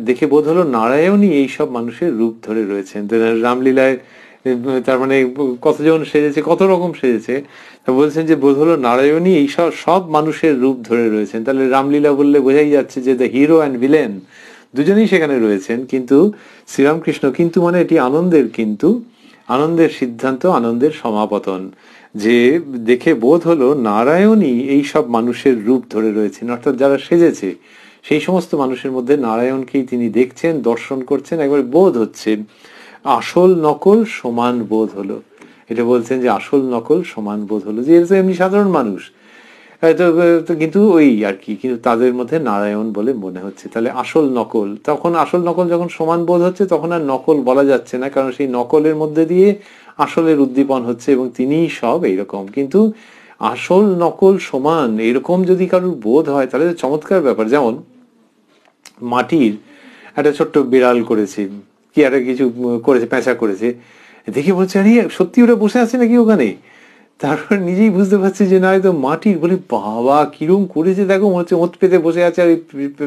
দেখে বোধ হলো নারায়ণই এইসব মানুষের রূপ ধরে রয়েছেন। রামলীলায় তার মানে কতজন সেজেছে, কত রকম সেজেছে, তা বলছেন যে বোধ হলো নারায়ণই এইসব সব মানুষের রূপ ধরে রয়েছেন। তাহলে রামলীলা বললে বোঝাই যাচ্ছে যে দ্য হিরো অ্যান্ড ভিলেন দুজনেই সেখানে রয়েছেন। কিন্তু শ্রীরামকৃষ্ণ কিন্তু মানে এটি আনন্দের, কিন্তু আনন্দের সিদ্ধান্ত, আনন্দের সমাপতন, যে দেখে বোধ হলো নারায়ণই এই সব মানুষের রূপ ধরে রয়েছেন, অর্থাৎ যারা সেজেছে সেই সমস্ত মানুষের মধ্যে নারায়ণকেই তিনি দেখছেন, দর্শন করছেন, একবার বোধ হচ্ছে আসল নকল সমান বোধ হলো। এটা বলছেন যে আসল নকল সমান বোধ হলো, যে এরা তো এমনি সাধারণ মানুষ, কিন্তু ওই আর কি, কিন্তু তাদের মধ্যে নারায়ণ বলে মনে হচ্ছে। তাহলে আসল নকল, তখন আসল নকল যখন সমান বোধ হচ্ছে তখন আর নকল বলা যাচ্ছে না, কারণ সেই নকলের মধ্যে দিয়ে আসলের উদ্দীপন হচ্ছে এবং তিনিই সব এইরকম। কিন্তু আসল নকল সমান এরকম যদি কারোর বোধ হয় তাহলে চমৎকার ব্যাপার। যেমন মাটির একটা ছোট্ট বিড়াল করেছে, কি একটা কিছু করেছে, পেঁচা করেছে, দেখে বলছে আরে সত্যি ওটা বসে আছে নাকি ওখানে। তারপর নিজেই বুঝতে পারছে যে না, তো মাটির, বলে বাবা কিরম করেছে দেখো, মনে হচ্ছে ওত পেতে বসে আছে আর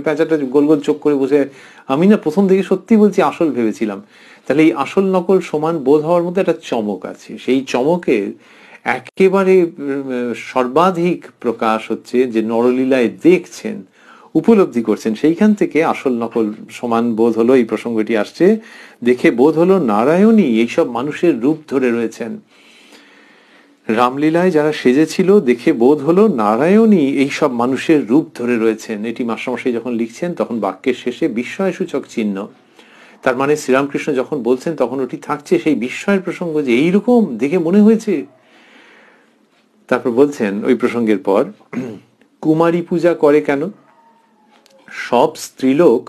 পেঁচাটা গোল গোল চোখ করে বসে। আমি না প্রথম থেকে সত্যি বলছি আসল ভেবেছিলাম। তাহলে এই আসল নকল সমান বোধ হওয়ার মধ্যে একটা চমক আছে। সেই চমকের একেবারে সর্বাধিক প্রকাশ হচ্ছে যে নরলীলায় দেখছেন, উপলব্ধি করছেন, সেইখান থেকে আসল নকল সমান বোধ হলো। এই প্রসঙ্গটি আসছে, দেখে বোধ হলো নারায়ণই এইসব মানুষের রূপ ধরে রয়েছেন। রামলীলায় যারা সেজেছিল দেখে বোধ হলো নারায়ণই এইসব মানুষের রূপ ধরে রয়েছেন। এটি মাস্টারমশাই যখন লিখছেন তখন বাক্যের শেষে বিস্ময়সূচক চিহ্ন। তার মানে শ্রীরামকৃষ্ণ যখন বলছেন তখন ওটি থাকছে সেই বিস্ময়ের প্রসঙ্গ, যে এইরকম দেখে মনে হয়েছে। তারপর বলছেন ওই প্রসঙ্গের পর, কুমারী পূজা করে কেন? সব স্ত্রীলোক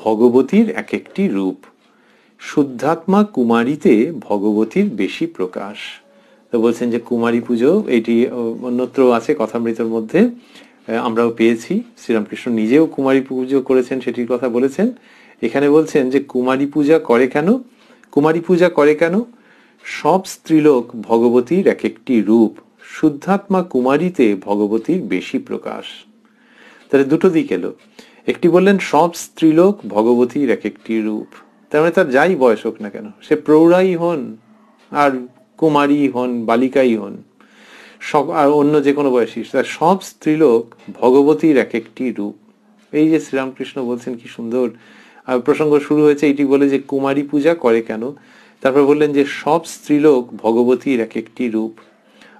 ভগবতীর এক একটি রূপ, শুদ্ধাত্মা কুমারীতে ভগবতীর বেশি প্রকাশ। তো বলছেন যে কুমারী পুজো, এটি অন্যত্র আছে কথামৃতের মধ্যে, আমরাও পেয়েছি। শ্রীরামকৃষ্ণ নিজেও কুমারী পুজো করেছেন, সেটির কথা বলেছেন। এখানে বলছেন যে কুমারী পূজা করে কেন? কুমারী পূজা করে কেন? সব স্ত্রীলোক ভগবতীর এক একটি রূপ, শুদ্ধাত্মা কুমারীতে ভগবতীর বেশি প্রকাশ। তাহলে দুটো দিক এলো। একটি বললেন সব স্ত্রীলোক ভগবতীর এক একটি রূপ, তার মানে তার যাই বয়স হোক না কেন, সে প্রৌঢ়াই হন আর কুমারী হন, বালিকাই হন, সব আর অন্য যে কোনো বয়সী, তার সব স্ত্রীলোক ভগবতীর এক একটি রূপ। এই যে শ্রীরামকৃষ্ণ বলছেন কি সুন্দর প্রসঙ্গ শুরু হয়েছে এটি বলে যে কুমারী পূজা করে কেন, তারপর বললেন যে সব স্ত্রীলোক ভগবতীর এক একটি রূপ।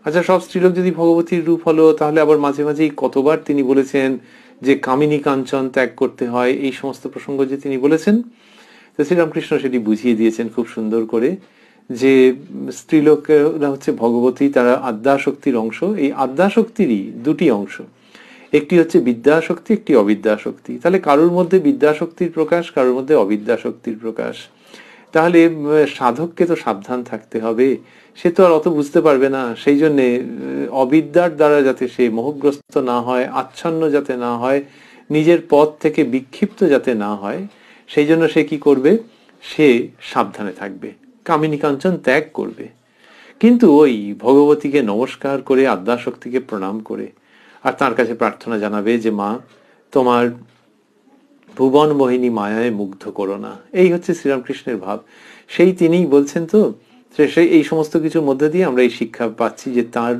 আচ্ছা, সব স্ত্রীলোক যদি ভগবতীর রূপ হলো, তাহলে আবার মাঝে মাঝেই কতবার তিনি বলেছেন যে কামিনী কাঞ্চন ত্যাগ করতে হয়, এই সমস্ত প্রসঙ্গ যে তিনি বলেছেন। তো শ্রীরামকৃষ্ণ সেটি বুঝিয়ে দিয়েছেন খুব সুন্দর করে, যে স্ত্রীলোকেরা হচ্ছে ভগবতী, তারা আদ্যাশক্তির অংশ। এই আদ্যাশক্তিরই দুটি অংশ, একটি হচ্ছে বিদ্যাশক্তি, একটি অবিদ্যাশক্তি। তাহলে কারোর মধ্যে বিদ্যাশক্তির প্রকাশ, কারোর মধ্যে অবিদ্যাশক্তির প্রকাশ। তাহলে সাধককে তো সাবধান থাকতে হবে, সে তো আর অত বুঝতে পারবে না। সেই জন্যে অবিদ্যার দ্বারা যাতে সে মোহগ্রস্ত না হয়, আচ্ছন্ন যাতে না হয়, নিজের পথ থেকে বিক্ষিপ্ত যাতে না হয়, সেই জন্য সে কি করবে? সে সাবধানে থাকবে, কামিনী কাঞ্চন ত্যাগ করবে। কিন্তু ওই ভগবতীকে নমস্কার করে, আদ্যাশক্তিকে প্রণাম করে, আর তার কাছে প্রার্থনা জানাবে যে মা, তোমার ভুবন মোহিনী মায়ায় মুগ্ধ করো না। এই হচ্ছে শ্রীরামকৃষ্ণের ভাব। সেই তিনিই বলছেন। তো সেই এই সমস্ত কিছুর মধ্যে দিয়ে আমরা এই শিক্ষা পাচ্ছি যে তার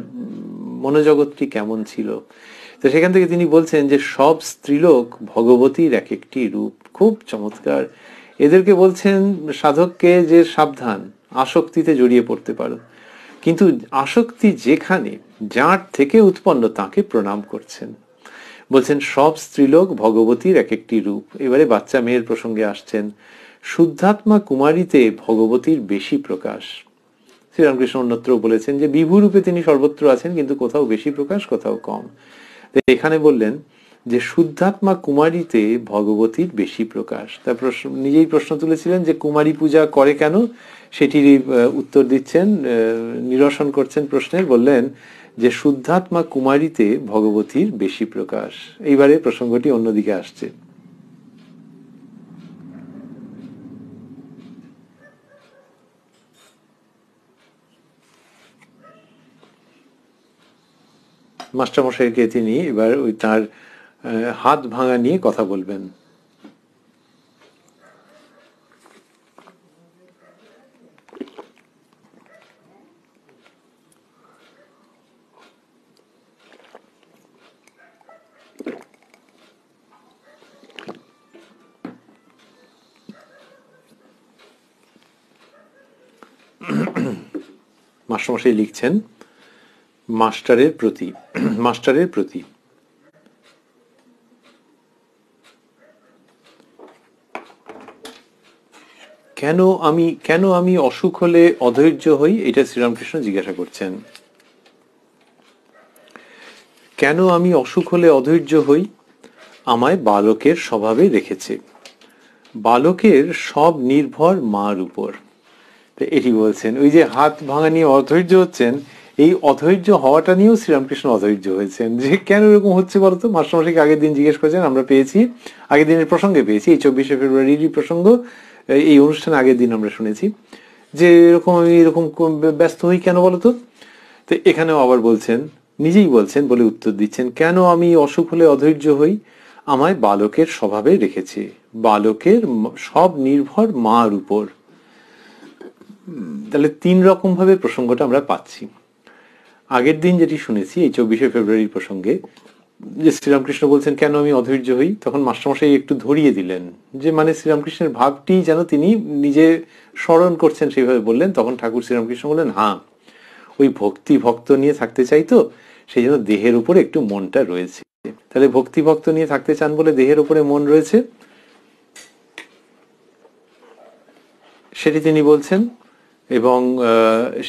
মনোজগৎটি কেমন ছিল। তো সেখান থেকে তিনি বলছেন যে সব স্ত্রীলোক ভগবতীর এক একটি রূপ। খুব চমৎকার। এদেরকে বলছেন সাধককে যে সাবধান, আসক্তিতে জড়িয়ে পড়তে পারো, কিন্তু আসক্তি যেখানে, যার থেকে উৎপন্ন তাকে প্রণাম করছেন। বলছেন সব স্ত্রীলোক ভগবতীর এক একটি রূপ। এবারে বাচ্চা মেয়ের প্রসঙ্গে আসছেন, শুদ্ধাত্মা কুমারীতে ভগবতীর বেশি প্রকাশ। শ্রীরামকৃষ্ণ অন্যত্র বলেছেন যে বিভু রূপে তিনি সর্বত্র আছেন, কিন্তু কোথাও বেশি প্রকাশ, কোথাও কম। এখানে বললেন যে শুদ্ধাত্মা কুমারীতে ভগবতীর বেশি প্রকাশ। তারপর নিজেই প্রশ্ন তুলেছিলেন যে কুমারী পূজা করে কেন, সেটির উত্তর দিচ্ছেন, নিরসন করছেন প্রশ্নের। বললেন যে শুদ্ধাত্মা কুমারীতে ভগবতীর বেশি প্রকাশ। এইবারে প্রসঙ্গটি অন্যদিকে আসছে। মাস্টারমশাইকে তিনি এবার ওই তার হাত ভাঙা নিয়ে কথা বলবেন। মাস্টারমশাই লিখছেন মাস্টারের প্রতি। মাস্টারের প্রতি কেন আমি অসুখ হলে অধৈর্য হই, এটা শ্রীরামকৃষ্ণ জিজ্ঞাসা করছেন। কেন আমি অসুখ হলে অধৈর্য হই? আমায় বালকের স্বভাবে রেখেছে। বালকের সব নির্ভর মার উপর। এটি বলছেন, ওই যে হাত ভাঙা নিয়ে অধৈর্য হচ্ছেন, এই অধৈর্য হওয়াটা নিয়েও শ্রীরামকৃষ্ণ অধৈর্য হয়েছেন, যে কেন এরকম হচ্ছে বলতো। মাস্টারমশাইকে আগের দিন জিজ্ঞেস করেছেন, আমরা পেয়েছি, আগের দিনের প্রসঙ্গে পেয়েছি, এই 24শে ফেব্রুয়ারির প্রসঙ্গ এই অনুষ্ঠানে আগের দিন আমরা শুনেছি, যে এরকম আমি এরকম ব্যস্ত হই কেন বলতো। তো এখানেও আবার বলছেন, নিজেই বলছেন, বলে উত্তর দিচ্ছেন, কেন আমি অসুখ হলে অধৈর্য হই? আমায় বালকের স্বভাবে রেখেছে। বালকের সব নির্ভর মার উপর। তাহলে 3 রকম ভাবে প্রসঙ্গটা আমরা পাচ্ছি। আগের দিন যেটি শুনেছি এই 24শে ফেব্রুয়ারির প্রসঙ্গে, যে শ্রীরামকৃষ্ণ বলছেন কেন আমি অধৈর্য হই, তখন মাস্টারমশাই একটু ধরিয়ে দিলেন, যে মানে শ্রীরামকৃষ্ণের ভাবটি যেন তিনি নিজে স্মরণ করছেন সেইভাবে বললেন। তখন ঠাকুর শ্রীরামকৃষ্ণ বললেন, হ্যাঁ, ওই ভক্তি ভক্ত নিয়ে থাকতে চাই, তো সেই জন্য দেহের উপরে একটু মনটা রয়েছে। তাহলে ভক্তি ভক্ত নিয়ে থাকতে চান বলে দেহের উপরে মন রয়েছে, সেটি তিনি বলছেন। এবং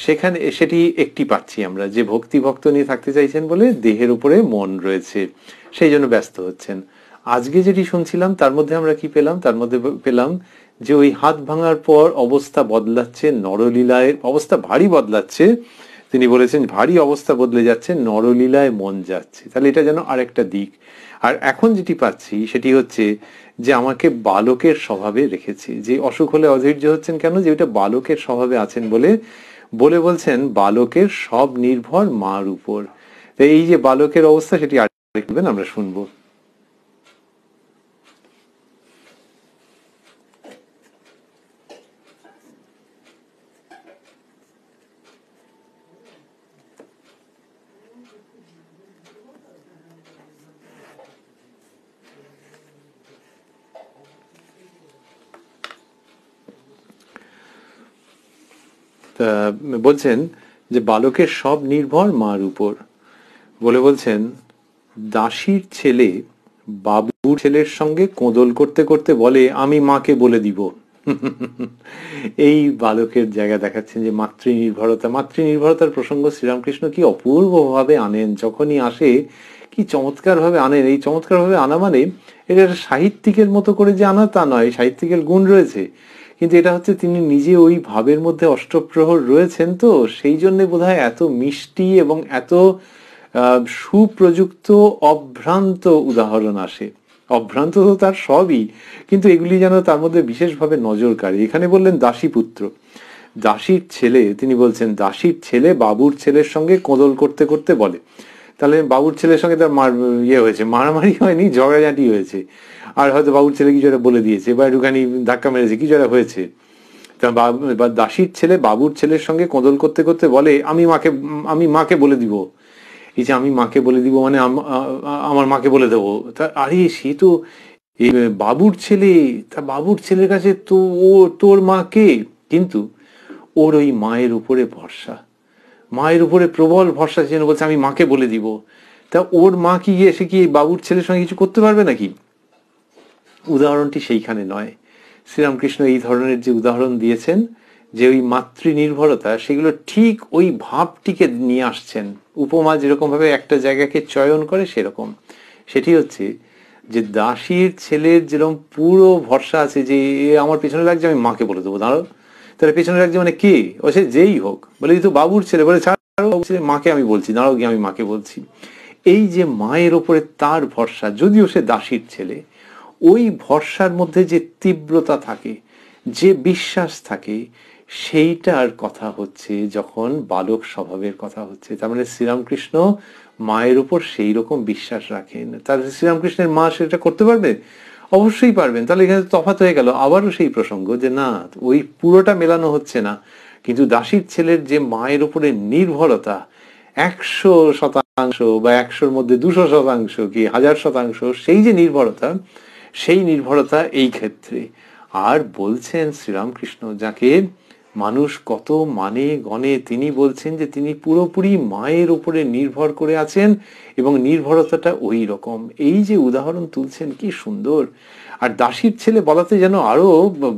সেখানে সেটি একটি পাচ্ছি আমরা, যে ভক্তি ভক্ত নিয়ে থাকতে চাইছেন বলে দেহের উপরে মন রয়েছে, সেই জন্য ব্যস্ত হচ্ছেন। আজকে যেটি শুনছিলাম তার মধ্যে আমরা কি পেলাম? তার মধ্যে পেলাম যে ওই হাত ভাঙার পর অবস্থা বদলাচ্ছে, নরলীলায় অবস্থা ভারী বদলাচ্ছে। তিনি বলেছেন ভারী অবস্থা বদলে যাচ্ছে, নরলীলায় মন যাচ্ছে। তাহলে এটা যেন আরেকটা দিক। আর এখন যেটি পাচ্ছি সেটি হচ্ছে যে আমাকে বালকের স্বভাবে রেখেছে। যে অসুখ হলে অধৈর্য হচ্ছেন কেন? যে ওইটা বালকের স্বভাবে আছেন বলে বলছেন বালকের সব নির্ভর মার উপর। এই যে বালকের অবস্থা, সেটি আরেকবার আমরা শুনবো। বলছেন যে বালকের সব নির্ভর মার উপর বলে বলছেন, দাসীর ছেলে বাবুর ছেলের সঙ্গে কোঁদল করতে করতে বলে আমি মাকে বলে দিব। এই বালকের জায়গা দেখাচ্ছেন, যে মাতৃনির্ভরতার প্রসঙ্গ শ্রীরামকৃষ্ণ কি অপূর্ব ভাবে আনেন। যখনই আসে কি চমৎকার ভাবে আনেন। এই চমৎকার ভাবে আনা মানে এটা সাহিত্যিকের মতো করে যে আনা তা নয়, সাহিত্যিকের গুণ রয়েছে, কিন্তু এটা হচ্ছে তিনি নিজে ওই ভাবের মধ্যে অষ্টপ্রহর রয়েছেন, তো সেই জন্য বোধহয় এত মিষ্টি এবং এত সুপ্রযুক্ত অভ্রান্ত উদাহরণ আসে। অভ্রান্ত তো তার সবই, কিন্তু এগুলি যেন তার মধ্যে বিশেষভাবে নজর কাড়ে। এখানে বললেন দাসী পুত্র, দাসীর ছেলে, তিনি বলছেন দাসীর ছেলে বাবুর ছেলের সঙ্গে কোঁদল করতে করতে বলে। তাহলে বাবুর ছেলের সঙ্গে তার হয়েছে, মারামারি হয়নি, ঝগড়াঝাঁটি হয়েছে, আর হয়তো বাবুর ছেলে কিছু একটা বলে দিয়েছে বা একটুখানি ধাক্কা মেরেছে, কিছু একটা হয়েছে। দাসীর ছেলে বাবুর ছেলের সঙ্গে কোঁদল করতে করতে বলে আমি মাকে বলে দিব। এই যে আমি মাকে বলে দিব মানে আমার মাকে বলে দেবো। তা আরে সে তো বাবুর ছেলে, তা বাবুর ছেলের কাছে তো ও তোর মাকে, কিন্তু ওর ওই মায়ের উপরে ভরসা, মায়ের উপরে প্রবল ভরসা, যেন বলছে আমি মাকে বলে দিব। তা ওর মা কি গিয়ে এসে কি বাবুর ছেলের সঙ্গে কিছু করতে পারবে নাকি? উদাহরণটি সেইখানে নয়। শ্রীরামকৃষ্ণ এই ধরনের যে উদাহরণ দিয়েছেন, যে ওই মাতৃনির্ভরতা, সেগুলো ঠিক ওই ভাবটিকে নিয়ে আসছেন। উপমা যেরকম ভাবে একটা জায়গাকে চয়ন করে, সেরকম সেটি হচ্ছে যে দাসীর ছেলের যেরকম পুরো ভরসা আছে, যে আমার পেছনে লাগছে আমি মাকে বলে দেবো, দাঁড়ো। তাহলে পেছনে লাগছে মানে কে? ও সে যেই হোক, বলে তো বাবুর ছেলে, বলে মাকে আমি বলছি, দাঁড়াও গিয়ে আমি মাকে বলছি। এই যে মায়ের ওপরে তার ভরসা, যদিও সে দাসীর ছেলে, ওই ভরসার মধ্যে যে তীব্রতা থাকে, যে বিশ্বাস থাকে, সেইটার কথা হচ্ছে যখন বালক স্বভাবের কথা হচ্ছে। তার মানে শ্রীরামকৃষ্ণ মায়ের উপর সেই রকম বিশ্বাস রাখেন। তাহলে শ্রীরামকৃষ্ণের মা সেটা করতে পারবে? অবশ্যই পারবেন। তাহলে এখানে তফাৎ হয়ে গেল আবারও সেই প্রসঙ্গ, যে না, ওই পুরোটা মেলানো হচ্ছে না। কিন্তু দাসীর ছেলের যে মায়ের উপরে নির্ভরতা, 100% বা 100-র মধ্যে 200% কি 1000%, সেই যে নির্ভরতা, সেই নির্ভরতা এই ক্ষেত্রে। আর বলছেন শ্রীরামকৃষ্ণ, যাকে মানুষ কত মানে গণে, তিনি বলছেন যে তিনি পুরোপুরি মায়ের উপরে নির্ভর করে আছেন এবং নির্ভরতাটা ওই রকম। এই যে উদাহরণ তুলছেন কি সুন্দর। আর দাসীর ছেলে বলাতে যেন আরো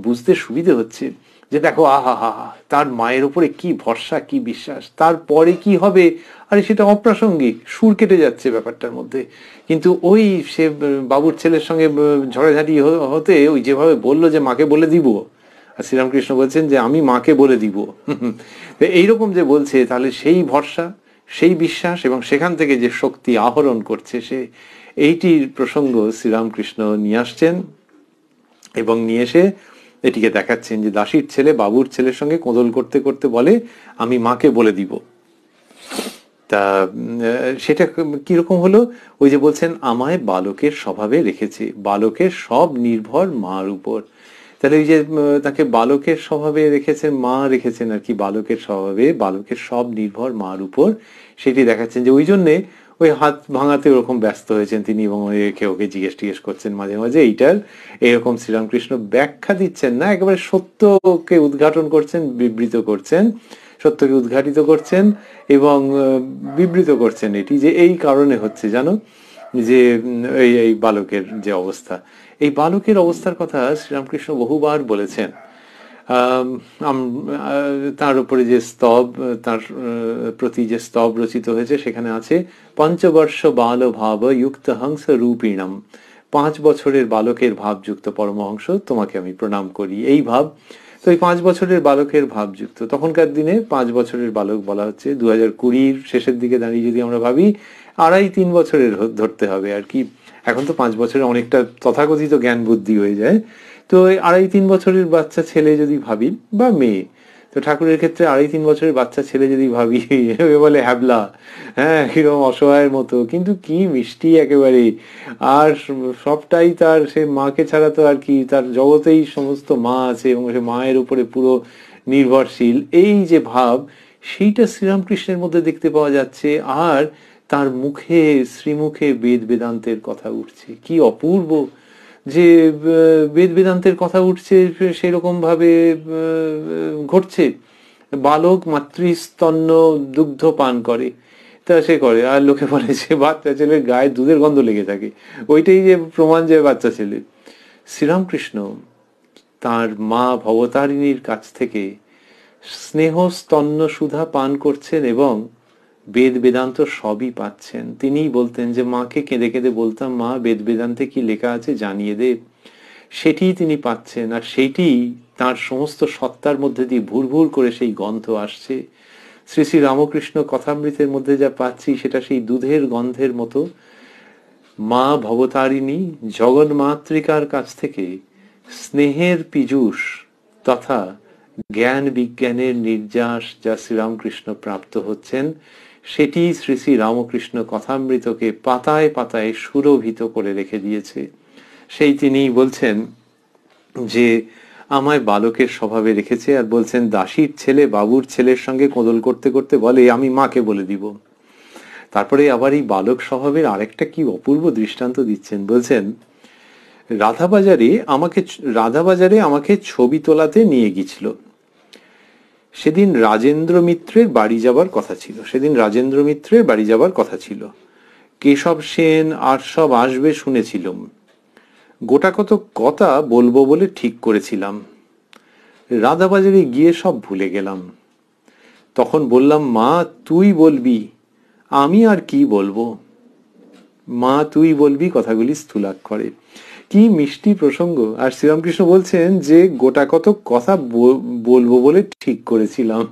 বুঝতে সুবিধে হচ্ছে যে দেখো আহা হা হা, তার মায়ের উপরে কি ভরসা, কি বিশ্বাস, তারপরে কি হবে আরে সেটা অপ্রাসঙ্গিক, সুর কেটে যাচ্ছে ব্যাপারটার মধ্যে। কিন্তু ওই সে বাবুর ছেলের সঙ্গে ঝড়াঝাটি হতে ওই যেভাবে বললো যে মাকে বলে দিব, আর শ্রীরামকৃষ্ণ বলছেন যে আমি মাকে বলে দিব, এইরকম যে বলছে, তাহলে সেই ভরসা, সেই বিশ্বাস এবং সেখান থেকে যে শক্তি আহরণ করছে সে, এইটির প্রসঙ্গ শ্রীরামকৃষ্ণ নিয়ে আসছেন এবং নিয়ে এসে এটিকে দেখাচ্ছেন যে দাসীর ছেলে বাবুর ছেলের সঙ্গে কোঁদল করতে করতে বলে আমি মাকে বলে দিব। তা সেটা কিরকম হলো? ওই যে বলছেন আমায় বালকের স্বভাবে রেখেছে, বালকের সব নির্ভর মার উপর। তাহলে ওই যে তাকে বালকের স্বভাবে রেখেছেন, মা রেখেছেন আর কি বালকের স্বভাবে, বালকের সব নির্ভর মার উপর, সেটি দেখাচ্ছেন যে ওই জন্যে ওই হাত ভাঙাতে ওরকম ব্যস্ত হয়েছেন তিনি এবং ওকে জিজ্ঞেস করছেন মাঝে মাঝে এইটার এরকম শ্রীরামকৃষ্ণ ব্যাখ্যা দিচ্ছেন না, একেবারে সত্যকে উদ্ঘাটন করছেন, বিবৃত করছেন, সত্যকে উদ্ঘাটিত করছেন এবং বিবৃত করছেন এটি যে এই কারণে হচ্ছে জানো যে এই বালকের যে অবস্থা, এই বালকের অবস্থার কথা শ্রীরামকৃষ্ণ বহুবার বলেছেন। তার উপরে যে স্তব, তার প্রতি যে স্তব রচিত হয়েছে সেখানে আছে পঞ্চবর্ষ বাল ভাব যুক্ত হংস রূপিণম, 5 বছরের বালকের ভাবযুক্ত পরমহংস তোমাকে আমি প্রণাম করি। এই ভাব, তো এই 5 বছরের বালকের ভাবযুক্ত, তখনকার দিনে 5 বছরের বালক বলা হচ্ছে, 2020 শেষের দিকে দাঁড়িয়ে যদি আমরা ভাবি 2.5-3 বছরের ধরতে হবে আর কি। এখন তো 5 বছরে অনেকটা তথাকথিত জ্ঞান বুদ্ধি হয়ে যায়। তো 2.5-3 বছরের বাচ্চা ছেলে যদি ভাবি বা মেয়ে, তো ঠাকুরের ক্ষেত্রে 2.5-3 বছরের বাচ্চা ছেলে যদি ভাবি বলে হ্যাবলা, হ্যাঁ কিরকম অসহায়ের মতো, কিন্তু কি মিষ্টি একেবারে। আর সবটাই তার, সে মাকে ছাড়া তো আর কি, তার জগতেই সমস্ত মা আছে এবং সে মায়ের উপরে পুরো নির্ভরশীল, এই যে ভাব সেইটা শ্রীরামকৃষ্ণের মধ্যে দেখতে পাওয়া যাচ্ছে। আর তার মুখে, শ্রীমুখে বেদ বেদান্তের কথা উঠছে, কি অপূর্ব যে বেদ বেদান্তের কথা উঠছে সেরকম ভাবে ঘটছে। বালক মাতৃস্তন্য দুগ্ধ পান করে, তা সে করে, আর লোকে বলে যে বাচ্চা ছেলের গায়ে দুধের গন্ধ লেগে থাকে, ওইটাই যে প্রমাণ যে বাচ্চা ছেলে। শ্রীরামকৃষ্ণ তার মা ভবতারিণীর কাছ থেকে স্নেহ স্তন্য সুধা পান করছেন এবং বেদ বেদান্ত সবই পাচ্ছেন। তিনিই বলতেন যে মাকে কেঁদে কেঁদে বলতাম মা বেদ বেদান্তে কি লেখা আছে জানিয়ে দে, সেটি তিনি পাচ্ছেন। আর সেইটি তার সমস্ত সত্তার মধ্যে দিয়ে ভুর ভুর করে সেই গন্ধ আসছে। শ্রী শ্রী রামকৃষ্ণ কথামৃতের মধ্যে যা পাচ্ছি সেটা সেই দুধের গন্ধের মতো। মা ভবতারিণী জগন্মাতৃকার কাছ থেকে স্নেহের পীযূষ তথা জ্ঞান বিজ্ঞানের নির্যাস যা শ্রীরামকৃষ্ণ প্রাপ্ত হচ্ছেন, সেটি শ্রী শ্রী রামকৃষ্ণ কথামৃতকে পাতায় পাতায় সুরভিত করে রেখে দিয়েছে। সেই তিনি বলছেন যে আমায় বালকের স্বভাবে রেখেছে, আর বলছেন দাসীর ছেলে বাবুর ছেলের সঙ্গে কোঁদল করতে করতে বলে আমি মাকে বলে দিব। তারপরে আবার এই বালক স্বভাবের আরেকটা কি অপূর্ব দৃষ্টান্ত দিচ্ছেন, বলছেন রাধাবাজারে আমাকে ছবি তোলাতে নিয়ে গিয়েছিল। সেদিন রাজেন্দ্র মিত্রের বাড়ি যাবার কথা ছিল, কেশব সেন আর সব আসবে শুনেছিলাম, গোটা কত কথা বলবো বলে ঠিক করেছিলাম। রাধাবাজারে গিয়ে সব ভুলে গেলাম। তখন বললাম মা তুই বলবি, আমি আর কি বলবো। মা তুই বলবি কথাগুলি স্থূলাক্ষরে, কি মিষ্টি প্রসঙ্গ। আর শ্রীরামকৃষ্ণ বলছেন যে গোটা কত কথা বলবো বলে ঠিক করেছিলাম,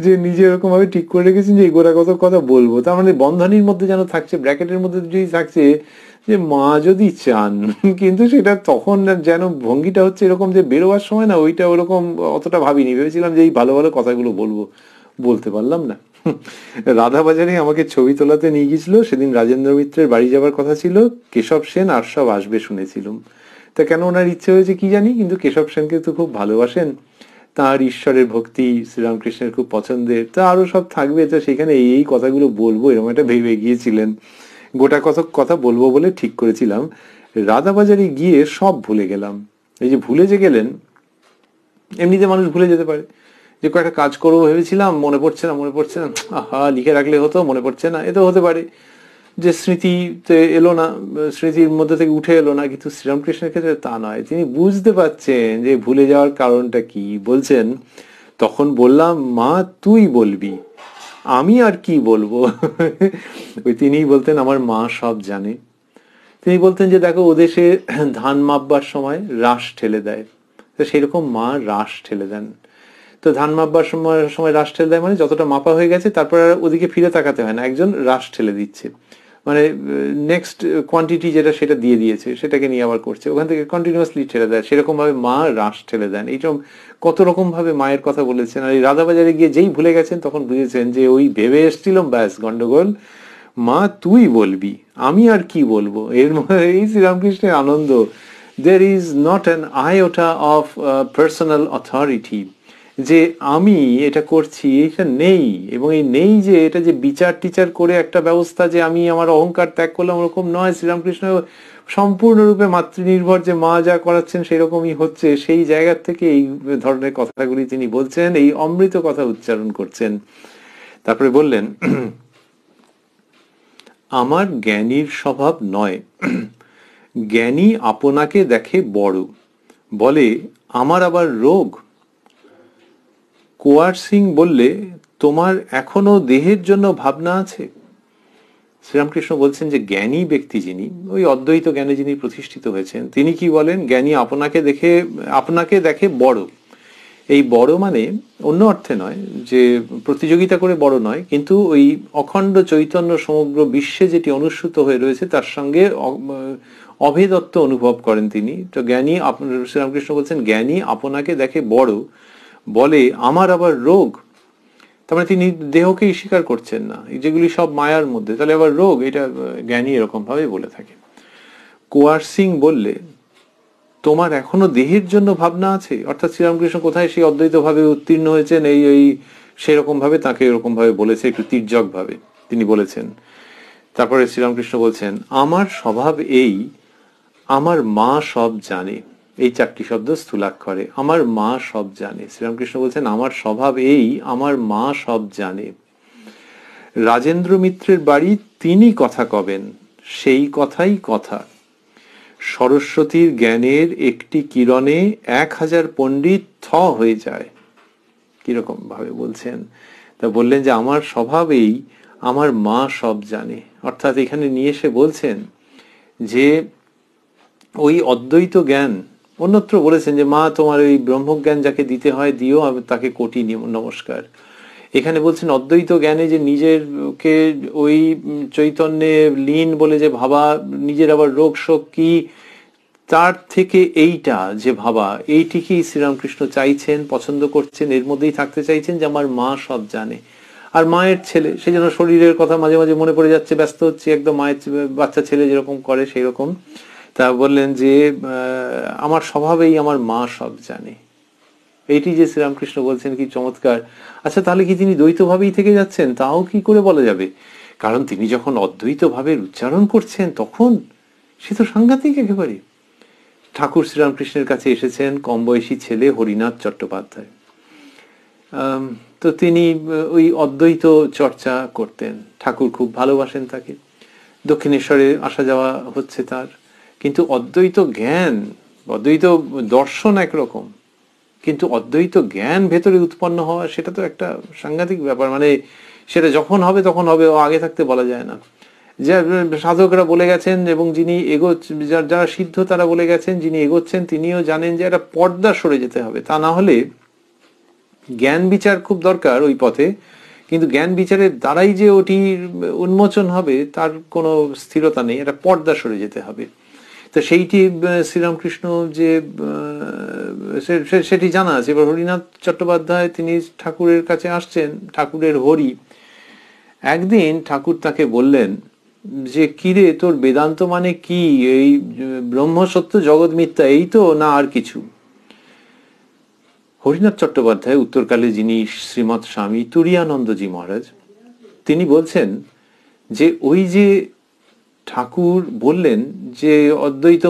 যে নিজে এরকম ভাবে ঠিক করে রেখেছেন যে গোটা কত কথা বলবো, তার মানে বন্ধনীর মধ্যে যেন থাকছে, ব্র্যাকেটের মধ্যে যদি থাকছে যে মা যদি চান, কিন্তু সেটা তখন যেন ভঙ্গিটা হচ্ছে এরকম যে বেরোবার সময় না ওইটা ওরকম অতটা ভাবিনি, ভেবেছিলাম যে এই ভালো ভালো কথাগুলো বলতে পারলাম না। রাধাবাজারে আমাকে ছবি তোলাতে নিয়ে গিয়েছিল, সেদিন রাজেন্দ্র মিত্রের বাড়ি যাবার কথা ছিল, কেশব সেন আর সব আসবে শুনেছিলাম। তা কেন ওনার ইচ্ছে হয়েছে কি জানি, কিন্তু কেশব সেনকে তো খুব ভালোবাসেন, তার ঈশ্বরের ভক্তি শ্রীরামকৃষ্ণের খুব পছন্দের, তা আরো সব থাকবে, তো সেখানে এই কথাগুলো বলবো এরকম একটা ভেবে গিয়েছিলেন, গোটা কত কথা বলবো বলে ঠিক করেছিলাম। রাধাবাজারে গিয়ে সব ভুলে গেলাম। এই যে ভুলে যে গেলেন, এমনিতে মানুষ ভুলে যেতে পারে, যে কয়েকটা কাজ করবো ভেবেছিলাম, মনে পড়ছে না, আহা লিখে রাখলে হতো, মনে পড়ছে না, এ তো হতে পারে যে স্মৃতিতে এলো না, স্মৃতির মধ্যে থেকে উঠে এলো না। কিন্তু শ্রীরামকৃষ্ণের ক্ষেত্রে তা নয়, তিনি বুঝতে পারছেন যে ভুলে যাওয়ার কারণটা কি। বলছেন, তখন বললাম মা তুই বলবি, আমি আর কি বলবো। ওই তিনিই বলতেন আমার মা সব জানে। তিনি বলতেন যে দেখো ওদেশে ধান মাপবার সময় রাশ ঠেলে দেয়, তো সেরকম মা রাশ ঠেলে দেন। তো ধান মাপবার সময় রাশ ঠেলে দেয় মানে যতটা মাপা হয়ে গেছে তারপর আর ওদিকে ফিরে তাকাতে হয় না, একজন রাশ ঠেলে দিচ্ছে, মানে নেক্সট কোয়ান্টিটি যেটা সেটা দিয়ে দিয়েছে সেটাকে নিয়ে আবার করছে, ওখান থেকে কন্টিনিউয়াসলি ঠেলে দেয়। সেরকম ভাবে মা রাশ ঠেলে দেন। এইরকম কত রকম ভাবে মায়ের কথা বলেছেন। আর এই রাধাবাজারে গিয়ে যেই ভুলে গেছেন তখন বুঝেছেন যে ওই ভেবে এসেছিলাম, ব্যাস গন্ডগোল, মা তুই বলবি, আমি আর কি বলবো। এর মধ্যে এই শ্রীরামকৃষ্ণের আনন্দ, there is not an iota of personal authority, যে আমি এটা করছি এটা নেই। এবং এই নেই যে এটা যে বিচার টিচার করে একটা ব্যবস্থা যে আমি আমার অহংকার ত্যাগ করলাম, ওরকম নয়। শ্রীরামকৃষ্ণ সম্পূর্ণরূপে মাতৃনির্ভর, যে মা যা করাচ্ছেন সেরকমই হচ্ছে, সেই জায়গা থেকে এই ধরনের কথাগুলি তিনি বলছেন, এই অমৃত কথা উচ্চারণ করছেন। তারপরে বললেন, আমার জ্ঞানীর স্বভাব নয়, জ্ঞানী আপনাকে দেখে বড়, বলে আমার আবার রোগ। কুয়ার সিং বললে, তোমার এখনো দেহের জন্য ভাবনা আছে। শ্রীরামকৃষ্ণ বলছেন যে জ্ঞানী ব্যক্তি যিনি, ওই অদ্বৈত জ্ঞানে যিনি প্রতিষ্ঠিত হয়েছেন, তিনি কি বলেন, জ্ঞানী আপনাকে দেখে বড়। এই বড় মানে অন্য অর্থে নয়, যে প্রতিযোগিতা করে বড় নয়, কিন্তু ওই অখণ্ড চৈতন্য সমগ্র বিশ্বে যেটি অনুস্যূত হয়ে রয়েছে তার সঙ্গে অভেদত্ব অনুভব করেন তিনি। তো জ্ঞানী, শ্রীরামকৃষ্ণ বলছেন জ্ঞানী আপনাকে দেখে বড়, বলে আমার আবার রোগ। তার মানে তিনি দেহকেই স্বীকার করছেন না, যেগুলি সব মায়ার মধ্যে, তাহলে আবার রোগ, এটা জ্ঞানী এরকম ভাবে বলে থাকে। কুয়ার সিং বললে, তোমার এখনো দেহের জন্য ভাবনা আছে। অর্থাৎ শ্রীরামকৃষ্ণ কোথায় সেই অদ্বৈত ভাবে উত্তীর্ণ হয়েছেন, এই সেরকম ভাবে তাকে এরকম ভাবে বলেছে, একটু তির্যক ভাবে তিনি বলেছেন। তারপরে শ্রীরামকৃষ্ণ বলছেন, আমার স্বভাব এই, আমার মা সব জানে। এই চারটি শব্দ স্থূলাক্ষরে, আমার মা সব জানে। শ্রীরামকৃষ্ণ বলছেন আমার স্বভাব এই, আমার মা সব জানে। রাজেন্দ্র মিত্রের বাড়ি তিনি কথা কবেন, সেই কথাই কথা। সরস্বতীর জ্ঞানের একটি কিরণে 1000 পণ্ডিত থ হয়ে যায়। কিরকম ভাবে বলছেন, তা বললেন যে আমার স্বভাবেই, আমার মা সব জানে। অর্থাৎ এখানে নিয়ে এসে বলছেন যে ওই অদ্বৈত জ্ঞান, অন্যত্র বলেছেন যে মা তোমার ওই ব্রহ্মজ্ঞান যাকে দিতে হয় দিও, তাকে কোটি নমস্কার। এখানে বলছেন অদ্বৈত জ্ঞানে যে নিজেরকে ওই চৈতন্যে লীন বলে যে ভাবা, নিজের আবার রোগ শোক কি, তার থেকে এইটা যে ভাবা, এইটিকেই শ্রীরামকৃষ্ণ চাইছেন, পছন্দ করছেন, এর মধ্যেই থাকতে চাইছেন, যে আমার মা সব জানে। আর মায়ের ছেলে, সেই জন্য শরীরের কথা মাঝে মাঝে মনে পড়ে যাচ্ছে, ব্যস্ত হচ্ছে, একদম মায়ের বাচ্চা ছেলে যেরকম করে সেই রকম। তা বললেন যে আমার স্বভাবেই আমার মা সব জানে। এইটি যে শ্রীরামকৃষ্ণ বলছেন, কি চমৎকার। আচ্ছা, তাহলে কি তিনি দ্বৈত ভাবেই থেকে যাচ্ছেন? তাও কি করে বলা যাবে? কারণ তিনি যখন অদ্বৈত ভাবের উচ্চারণ করছেন তখন সে তো সাংঘাতিক একেবারে। ঠাকুর শ্রীরামকৃষ্ণের কাছে এসেছেন কম বয়সী ছেলে হরিনাথ চট্টোপাধ্যায়। তো তিনি ওই অদ্বৈত চর্চা করতেন, ঠাকুর খুব ভালোবাসেন তাকে, দক্ষিণেশ্বরে আসা যাওয়া হচ্ছে তার, কিন্তু অদ্বৈত জ্ঞান, অদ্বৈত দর্শন একরকম, কিন্তু অদ্বৈত জ্ঞান ভেতরে উৎপন্ন হওয়া সেটা তো একটা সাংঘাতিক ব্যাপার। মানে সেটা যখন হবে তখন হবে, আগে থাকতে বলা যায় না। যে সাধকরা বলে গেছেন, এবং যিনি যারা সিদ্ধ তারা বলে গেছেন, যিনি এগোচ্ছেন তিনিও জানেন যে একটা পর্দা সরে যেতে হবে, তা না হলে জ্ঞান বিচার খুব দরকার ওই পথে, কিন্তু জ্ঞান বিচারের দ্বারাই যে ওটি উন্মোচন হবে তার কোনো স্থিরতা নেই, একটা পর্দা সরে যেতে হবে। তো সেইটি শ্রীরামকৃষ্ণ যে সেটি জানা আছে। এবার হরিনাথ চট্টোপাধ্যায় তিনি ঠাকুরের কাছে আসছেন, ঠাকুরের হরি। একদিন ঠাকুর তাকে বললেন যে কিরে তোর বেদান্ত মানে কি, এই ব্রহ্ম সত্য জগৎ মিথ্যা এই তো, না আর কিছু? হরিনাথ চট্টোপাধ্যায় উত্তরকালে যিনি শ্রীমৎ স্বামী তুরীয়ানন্দজি মহারাজ, তিনি বলছেন যে ওই যে ঠাকুর বললেন যে অদ্বৈত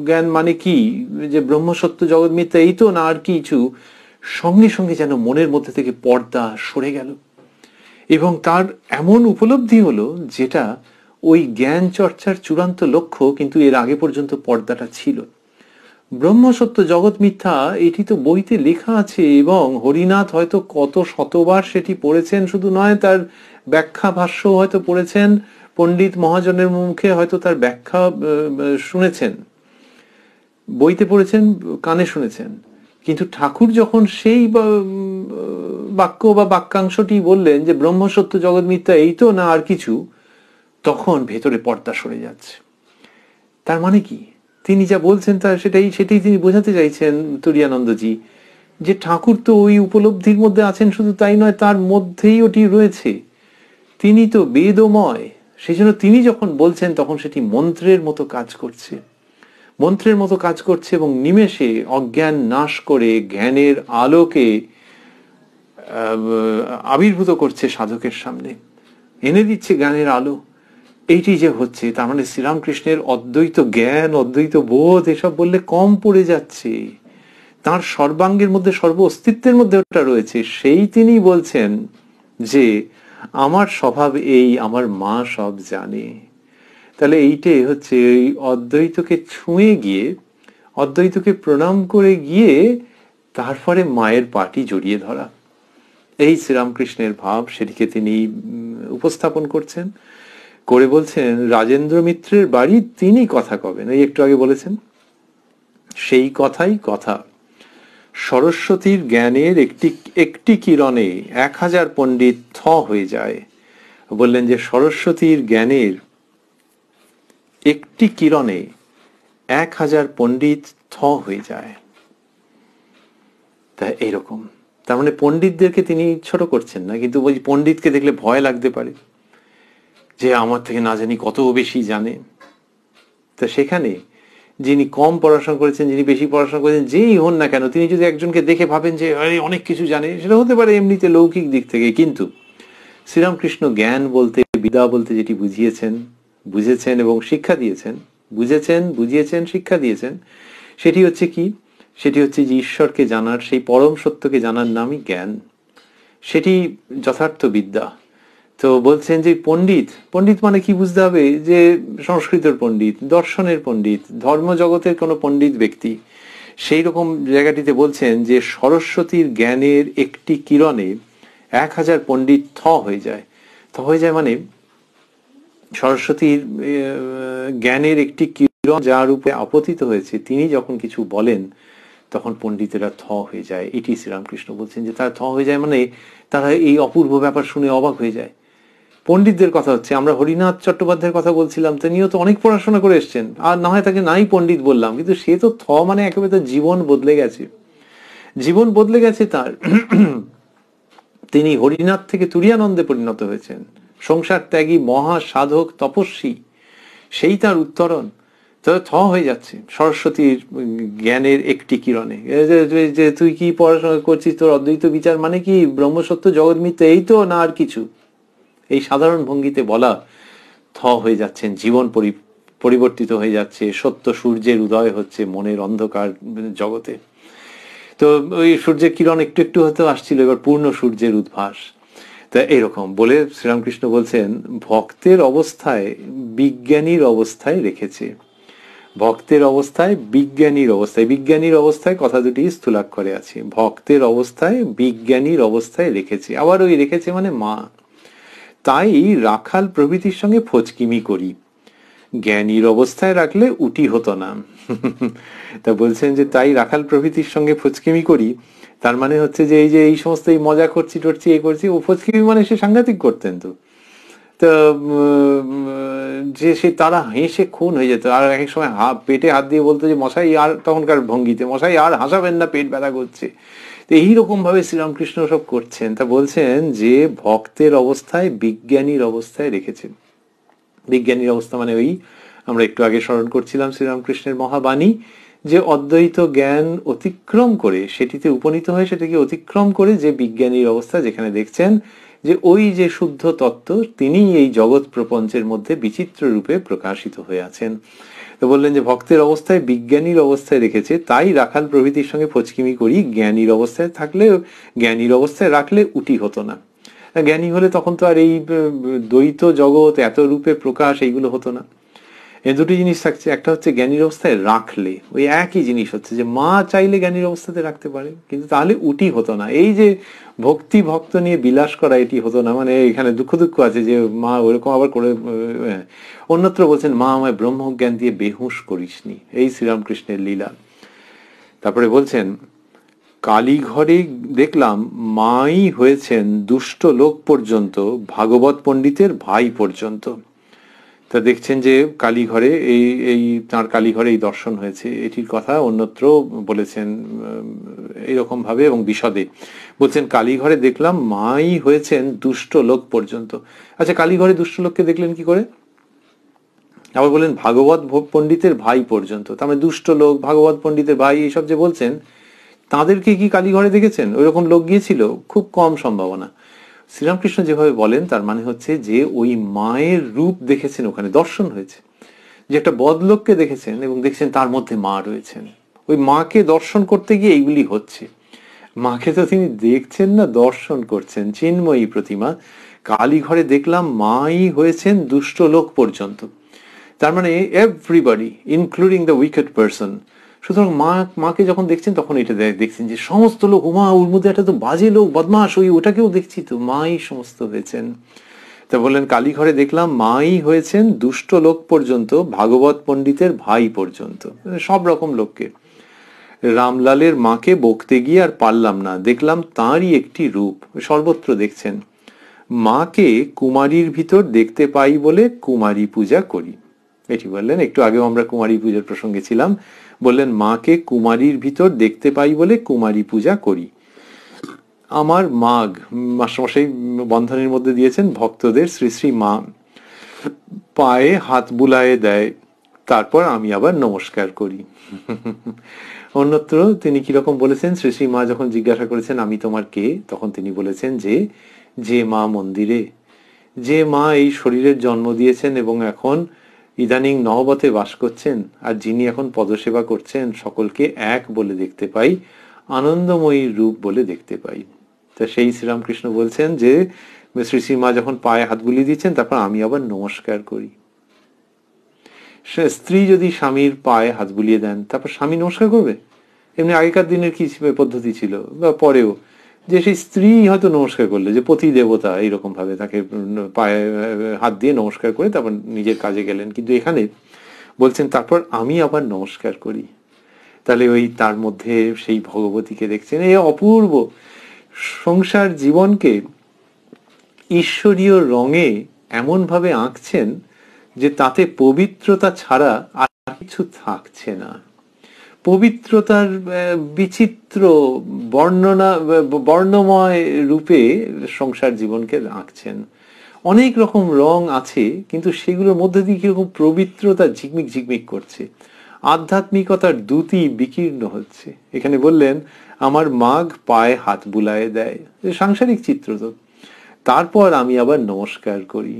জ্ঞান মানে কি, যে ব্রহ্মসত্য জগৎ মিথ্যা, এই তো না আর কিছু, সঙ্গে সঙ্গে যেন মনের মধ্যে থেকে পর্দা সরে গেল এবং তার এমন উপলব্ধি হলো যেটা ওই জ্ঞান চর্চার চূড়ান্ত লক্ষ্য, কিন্তু এর আগে পর্যন্ত পর্দাটা ছিল। ব্রহ্মসত্য জগৎ মিথ্যা এটি তো বইতে লেখা আছে এবং হরিনাথ হয়তো কত শতবার সেটি পড়েছেন, শুধু নয় তার ব্যাখ্যা ভাষ্য হয়তো পড়েছেন, পণ্ডিত মহাজনের মুখে হয়তো তার ব্যাখ্যা শুনেছেন, বইতে পড়েছেন, কানে শুনেছেন। কিন্তু ঠাকুর যখন সেই বাক্য বা বাক্যাংশটি বললেন যে ব্রহ্মসত্য জগৎ মিথ্যা এই তো না আর কিছু, তখন ভেতরে পর্দা সরে যাচ্ছে। তার মানে কি, তিনি যা বলছেন তা সেটাই তিনি বোঝাতে চাইছেন তুরীয়ানন্দজি, যে ঠাকুর তো ওই উপলব্ধির মধ্যে আছেন, শুধু তাই নয় তার মধ্যেই ওটি রয়েছে। তিনি তো বেদময়, সেই জন্য তিনি যখন বলছেন তখন সেটি মন্ত্রের মতো কাজ করছে, মন্ত্রের মতো কাজ করছে এবং নিমেষে অজ্ঞান নাশ করে জ্ঞানের আলোকে আবির্ভূত করছে সাধকের সামনে, এনে দিচ্ছে জ্ঞানের আলো। এইটি যে হচ্ছে, তার মানে শ্রীরামকৃষ্ণের অদ্বৈত জ্ঞান, অদ্বৈত বোধ এসব বললে কম পড়ে যাচ্ছে, তার সর্বাঙ্গের মধ্যে, সর্ব অস্তিত্বের মধ্যে ওটা রয়েছে। সেই তিনি বলছেন যে আমার স্বভাব এই, আমার মা সব জানে। তাহলে এইটাই হচ্ছে ওই অদ্বৈতকে ছুঁয়ে গিয়ে, অদ্বৈতকে প্রণাম করে গিয়ে তারপরে মায়ের পাটি জড়িয়ে ধরা, এই শ্রীরামকৃষ্ণের ভাব। সেটিকে তিনি উপস্থাপন করছেন, করে বলছেন রাজেন্দ্র মিত্রের বাড়ি তিনি কথা কবেন, এই একটু আগে বলেছেন সেই কথাই কথা। সরস্বতীর জ্ঞানের একটি কিরণে 1000 পণ্ডিত থ হয়ে যায়। বললেন যে সরস্বতীর জ্ঞানের একটি কিরণে 1000 পণ্ডিত থ হয়ে যায়। তা এইরকম, তার মানে পণ্ডিতদেরকে তিনি ছোট করছেন না, কিন্তু ওই পণ্ডিতকে দেখলে ভয় লাগতে পারে যে আমার থেকে না জানি কত বেশি জানে। তা সেখানে যিনি কম পড়াশোনা করেছেন, যিনি বেশি পড়াশোনা করেছেন, যেই হন না কেন, তিনি যদি একজনকে দেখে ভাবেন যে আরে অনেক কিছু জানে, সেটা হতে পারে এমনিতে লৌকিক দিক থেকে, কিন্তু শ্রীরামকৃষ্ণ জ্ঞান বলতে, বিদ্যা বলতে যেটি বুঝেছেন এবং শিক্ষা দিয়েছেন, বুঝিয়েছেন শিক্ষা দিয়েছেন, সেটি হচ্ছে কি, সেটি হচ্ছে যে ঈশ্বরকে জানার, সেই পরম সত্যকে জানার নামই জ্ঞান, সেটি যথার্থ বিদ্যা। তো বলছেন যে পণ্ডিত মানে কি বুঝতে হবে, যে সংস্কৃতের পণ্ডিত, দর্শনের পণ্ডিত, ধর্মজগতের কোনো পণ্ডিত ব্যক্তি। সেই রকম জায়গাটিতে বলছেন যে সরস্বতীর জ্ঞানের একটি কিরণে 1000 পণ্ডিত থ হয়ে যায়। মানে সরস্বতীর জ্ঞানের একটি কিরণ যার রূপে আপতিত হয়েছে, তিনি যখন কিছু বলেন তখন পণ্ডিতেরা থ হয়ে যায়। এটি শ্রীরামকৃষ্ণ বলছেন যে তারা থ হয়ে যায়, মানে তারা এই অপূর্ব ব্যাপার শুনে অবাক হয়ে যায়। পণ্ডিতদের কথা হচ্ছে, আমরা হরিনাথ চট্টোপাধ্যায়ের কথা বলছিলাম, তিনিও তো অনেক পড়াশোনা করে এসছেন, আর না হয় তাকে নাই পণ্ডিত বললাম, কিন্তু সে তো থ মানে একেবারে তার জীবন বদলে গেছে তার। তিনি হরিনাথ থেকে তুরীয়ানন্দে পরিণত হয়েছেন, সংসার ত্যাগী মহা সাধক তপস্বী, সেই তার উত্তরণ। তো থ হয়ে যাচ্ছে সরস্বতীর জ্ঞানের একটি কিরণে, যে তুই কি পড়াশোনা করছিস, তোর অদ্বৈত বিচার মানে কি, ব্রহ্মসত্য জগৎ মিথ্যা এই তো না আর কিছু, এই সাধারণ ভঙ্গিতে বলা, থ হয়ে যাচ্ছেন, জীবন পরিবর্তিত হয়ে যাচ্ছে, সত্য সূর্যের উদয় হচ্ছে মনের অন্ধকার জগতে। তো ওই সূর্যের কিরণ একটু একটু হতে আসছিল, এবার পূর্ণ সূর্যের উদ্ভাস। তা এরকম বলে শ্রীরামকৃষ্ণ বলছেন ভক্তের অবস্থায় বিজ্ঞানীর অবস্থায় রেখেছে, ভক্তের অবস্থায় বিজ্ঞানীর অবস্থায় কথা দুটি স্থূলাক্ষরে আছে, ভক্তের অবস্থায় বিজ্ঞানীর অবস্থায় রেখেছে, আবার ওই রেখেছে মানে মা। তাই রাখাল প্রভৃতির সঙ্গে ফচকিমি করি, জ্ঞানীর অবস্থায় রাখলে উটি হতো না। তা বলছেন যে তাই রাখাল প্রভৃতির সঙ্গে ফচকিমি করি, তার মানে হচ্ছে যে এই সমস্ত এই মজা করছি টরছি এই করছি, ও ফচকিমি মানে সে সাংঘাতিক করতেন। তো যে সে তারা হেসে খুন হয়ে যেত, আর এক সময় পেটে হাত দিয়ে বলতো যে মশাই আর, তখনকার ভঙ্গিতে, মশাই আর হাসাবেন না, পেট ব্যথা করছে। তো এইরকম ভাবে শ্রীরামকৃষ্ণ সব করছেন। তা বলছেন যে ভক্তের অবস্থায় বিজ্ঞানীর অবস্থায় রেখেছেন। বিজ্ঞানীর অবস্থা মানে ওই আমরা একটু আগে স্মরণ করছিলাম শ্রীরামকৃষ্ণের মহাবাণী, যে অদ্বৈত জ্ঞান অতিক্রম করে, সেটিতে উপনীত হয়ে সেটাকে অতিক্রম করে যে বিজ্ঞানীর অবস্থা, যেখানে দেখছেন যে ওই যে শুদ্ধ তত্ত্ব তিনি এই জগৎ প্রপঞ্চের মধ্যে বিচিত্র রূপে প্রকাশিত হয়ে আছেন। তো বললেন যে ভক্তের অবস্থায় বিজ্ঞানীর অবস্থায় রেখেছে, তাই রাখাল প্রভৃতির সঙ্গে ফচকিমি করি, জ্ঞানীর অবস্থায় থাকলে, জ্ঞানীর অবস্থায় রাখলে উটি হতো না। জ্ঞানী হলে তখন তো আর এই দ্বৈত জগৎ এত রূপে প্রকাশ এইগুলো হতো না। এই দুটি জিনিস থাকছে, একটা হচ্ছে জ্ঞানীর অবস্থায় রাখলে, ওই একই জিনিস হচ্ছে যে মা চাইলে জ্ঞানীর অবস্থাতে রাখতে পারে, কিন্তু তাহলে উটি হতো না। এই যে ভক্তি ভক্ত নিয়ে বিলাস করা, এটি হতো না। মানে এখানে দুঃখ দুঃখ আছে যে মা ওরকম আবার করে। অন্যত্র বলছেন মা আমায় ব্রহ্মজ্ঞান দিয়ে বেহুশ করিসনি, এই শ্রীরামকৃষ্ণের লীলা। তারপরে বলছেন কালীঘরে দেখলাম মাই হয়েছেন দুষ্ট লোক পর্যন্ত, ভাগবত পণ্ডিতের ভাই পর্যন্ত। তা দেখছেন যে কালীঘরে এই তাঁর কালীঘরে এই দর্শন হয়েছে, এটির কথা অন্যত্র বলেছেন এইরকম ভাবে এবং বিশদে। বলছেন কালীঘরে দেখলাম মাই হয়েছেন দুষ্ট লোক পর্যন্ত। আচ্ছা, কালীঘরে দুষ্ট লোককে দেখলেন কি করে? আবার বলেন ভাগবত পণ্ডিতের ভাই পর্যন্ত, তার মানে দুষ্ট লোক, ভাগবত পণ্ডিতের ভাই, এইসব যে বলছেন তাদেরকে কি কালীঘরে দেখেছেন? ওইরকম লোক গিয়েছিল? খুব কম সম্ভাবনা। শ্রীরামকৃষ্ণ যেভাবে বলেন তার মানে হচ্ছে যে ওই মায়ের রূপ দেখেছেন, ওখানে দর্শন হয়েছে। যে একটা বদলোককে দেখেছেন এবং দেখছেন তার মধ্যে মা রয়েছেন, ওই মাকে দর্শন করতে গিয়ে এইগুলি হচ্ছে। মাকে তো তিনি দেখছেন না, দর্শন করছেন, চিন্ময়ী প্রতিমা। কালীঘরে দেখলাম মাই হয়েছেন দুষ্ট লোক পর্যন্ত, তার মানে everybody including the wicked person. সুতরাং মাকে যখন দেখছেন তখন এটা দেখছেন যে সমস্ত লোক, উমা ওর মধ্যে একটা তো বাজে লোক, বদমাস, ওটাকেও দেখছি তো, মাই সমস্ত হয়েছেন। তা বললেন কালীঘরে দেখলাম মাই হয়েছেন দুষ্ট লোক পর্যন্ত, ভাগবত পণ্ডিতের ভাই পর্যন্ত, সব রকম লোককে। রামলালের মাকে বকতে গিয়ে আর পারলাম না, দেখলাম তাঁরই একটি রূপ, সর্বত্র দেখছেন। মাকে কুমারীর ভিতর দেখতে পাই বলে কুমারী পূজা করি, এটি বললেন। একটু আগেও আমরা কুমারী পূজার প্রসঙ্গে ছিলাম। বললেন মাকে কুমারীর ভিতর দেখতে পাই বলে কুমারী পূজা করি। আমার মাগ, মাস্টারমশাই বন্ধনের মধ্যে দিয়েছেন, ভক্তদের শ্রী শ্রী মা পায়ে হাত বুলায়ে দেয়, তারপর আমি আবার নমস্কার করি। অন্যত্র তিনি কিরকম বলেছেন, শ্রী শ্রী মা যখন জিজ্ঞাসা করেছেন আমি তোমার কে, তখন তিনি বলেছেন যে মা মন্দিরে, যে মা এই শরীরের জন্ম দিয়েছেন এবং এখন ইদানিং নহবতে বাস করছেন, আর যিনি এখন পদসেবা করছেন, সকলকে এক বলে দেখতে পাই, আনন্দময়ীর রূপ বলে দেখতে পাই। তা সেই শ্রীরামকৃষ্ণ বলছেন যে শ্রী শ্রী মা যখন পায়ে হাত বুলিয়ে দিচ্ছেন, তারপর আমি আবার নমস্কার করি। স্ত্রী যদি স্বামীর পায়ে হাত বুলিয়ে দেন, তারপর স্বামী নমস্কার করবে? এমনি আগেকার দিনের কি পদ্ধতি ছিল, বা পরেও, যে সেই স্ত্রী হয়তো নমস্কার করলে, যে পতি দেবতা এইরকম ভাবে তাকে পায়ে হাত দিয়ে নমস্কার করে তারপর নিজের কাজে গেলেন। কিন্তু এখানে বলছেন তারপর আমি আবার নমস্কার করি। তাহলে ওই তার মধ্যে সেই ভগবতীকে দেখছেন। এই অপূর্ব সংসার জীবনকে ঈশ্বরীয় রঙে এমন ভাবে আঁকছেন যে তাতে পবিত্রতা ছাড়া আর কিছু থাকছে না। পবিত্রতার বিচিত্র বর্ণময় রূপে সংসার জীবনকে আঁকছেন। অনেক রকম রং আছে, কিন্তু সেগুলোর মধ্যে দিয়ে কিরকম পবিত্রতা ঝিকমিক ঝিকমিক করছে, আধ্যাত্মিকতার দ্যুতি বিকীর্ণ হচ্ছে। এখানে বললেন আমার মাগ পায়ে হাত বুলায়ে দেয়, সাংসারিক চিত্র তো। তারপর আমি আবার নমস্কার করি,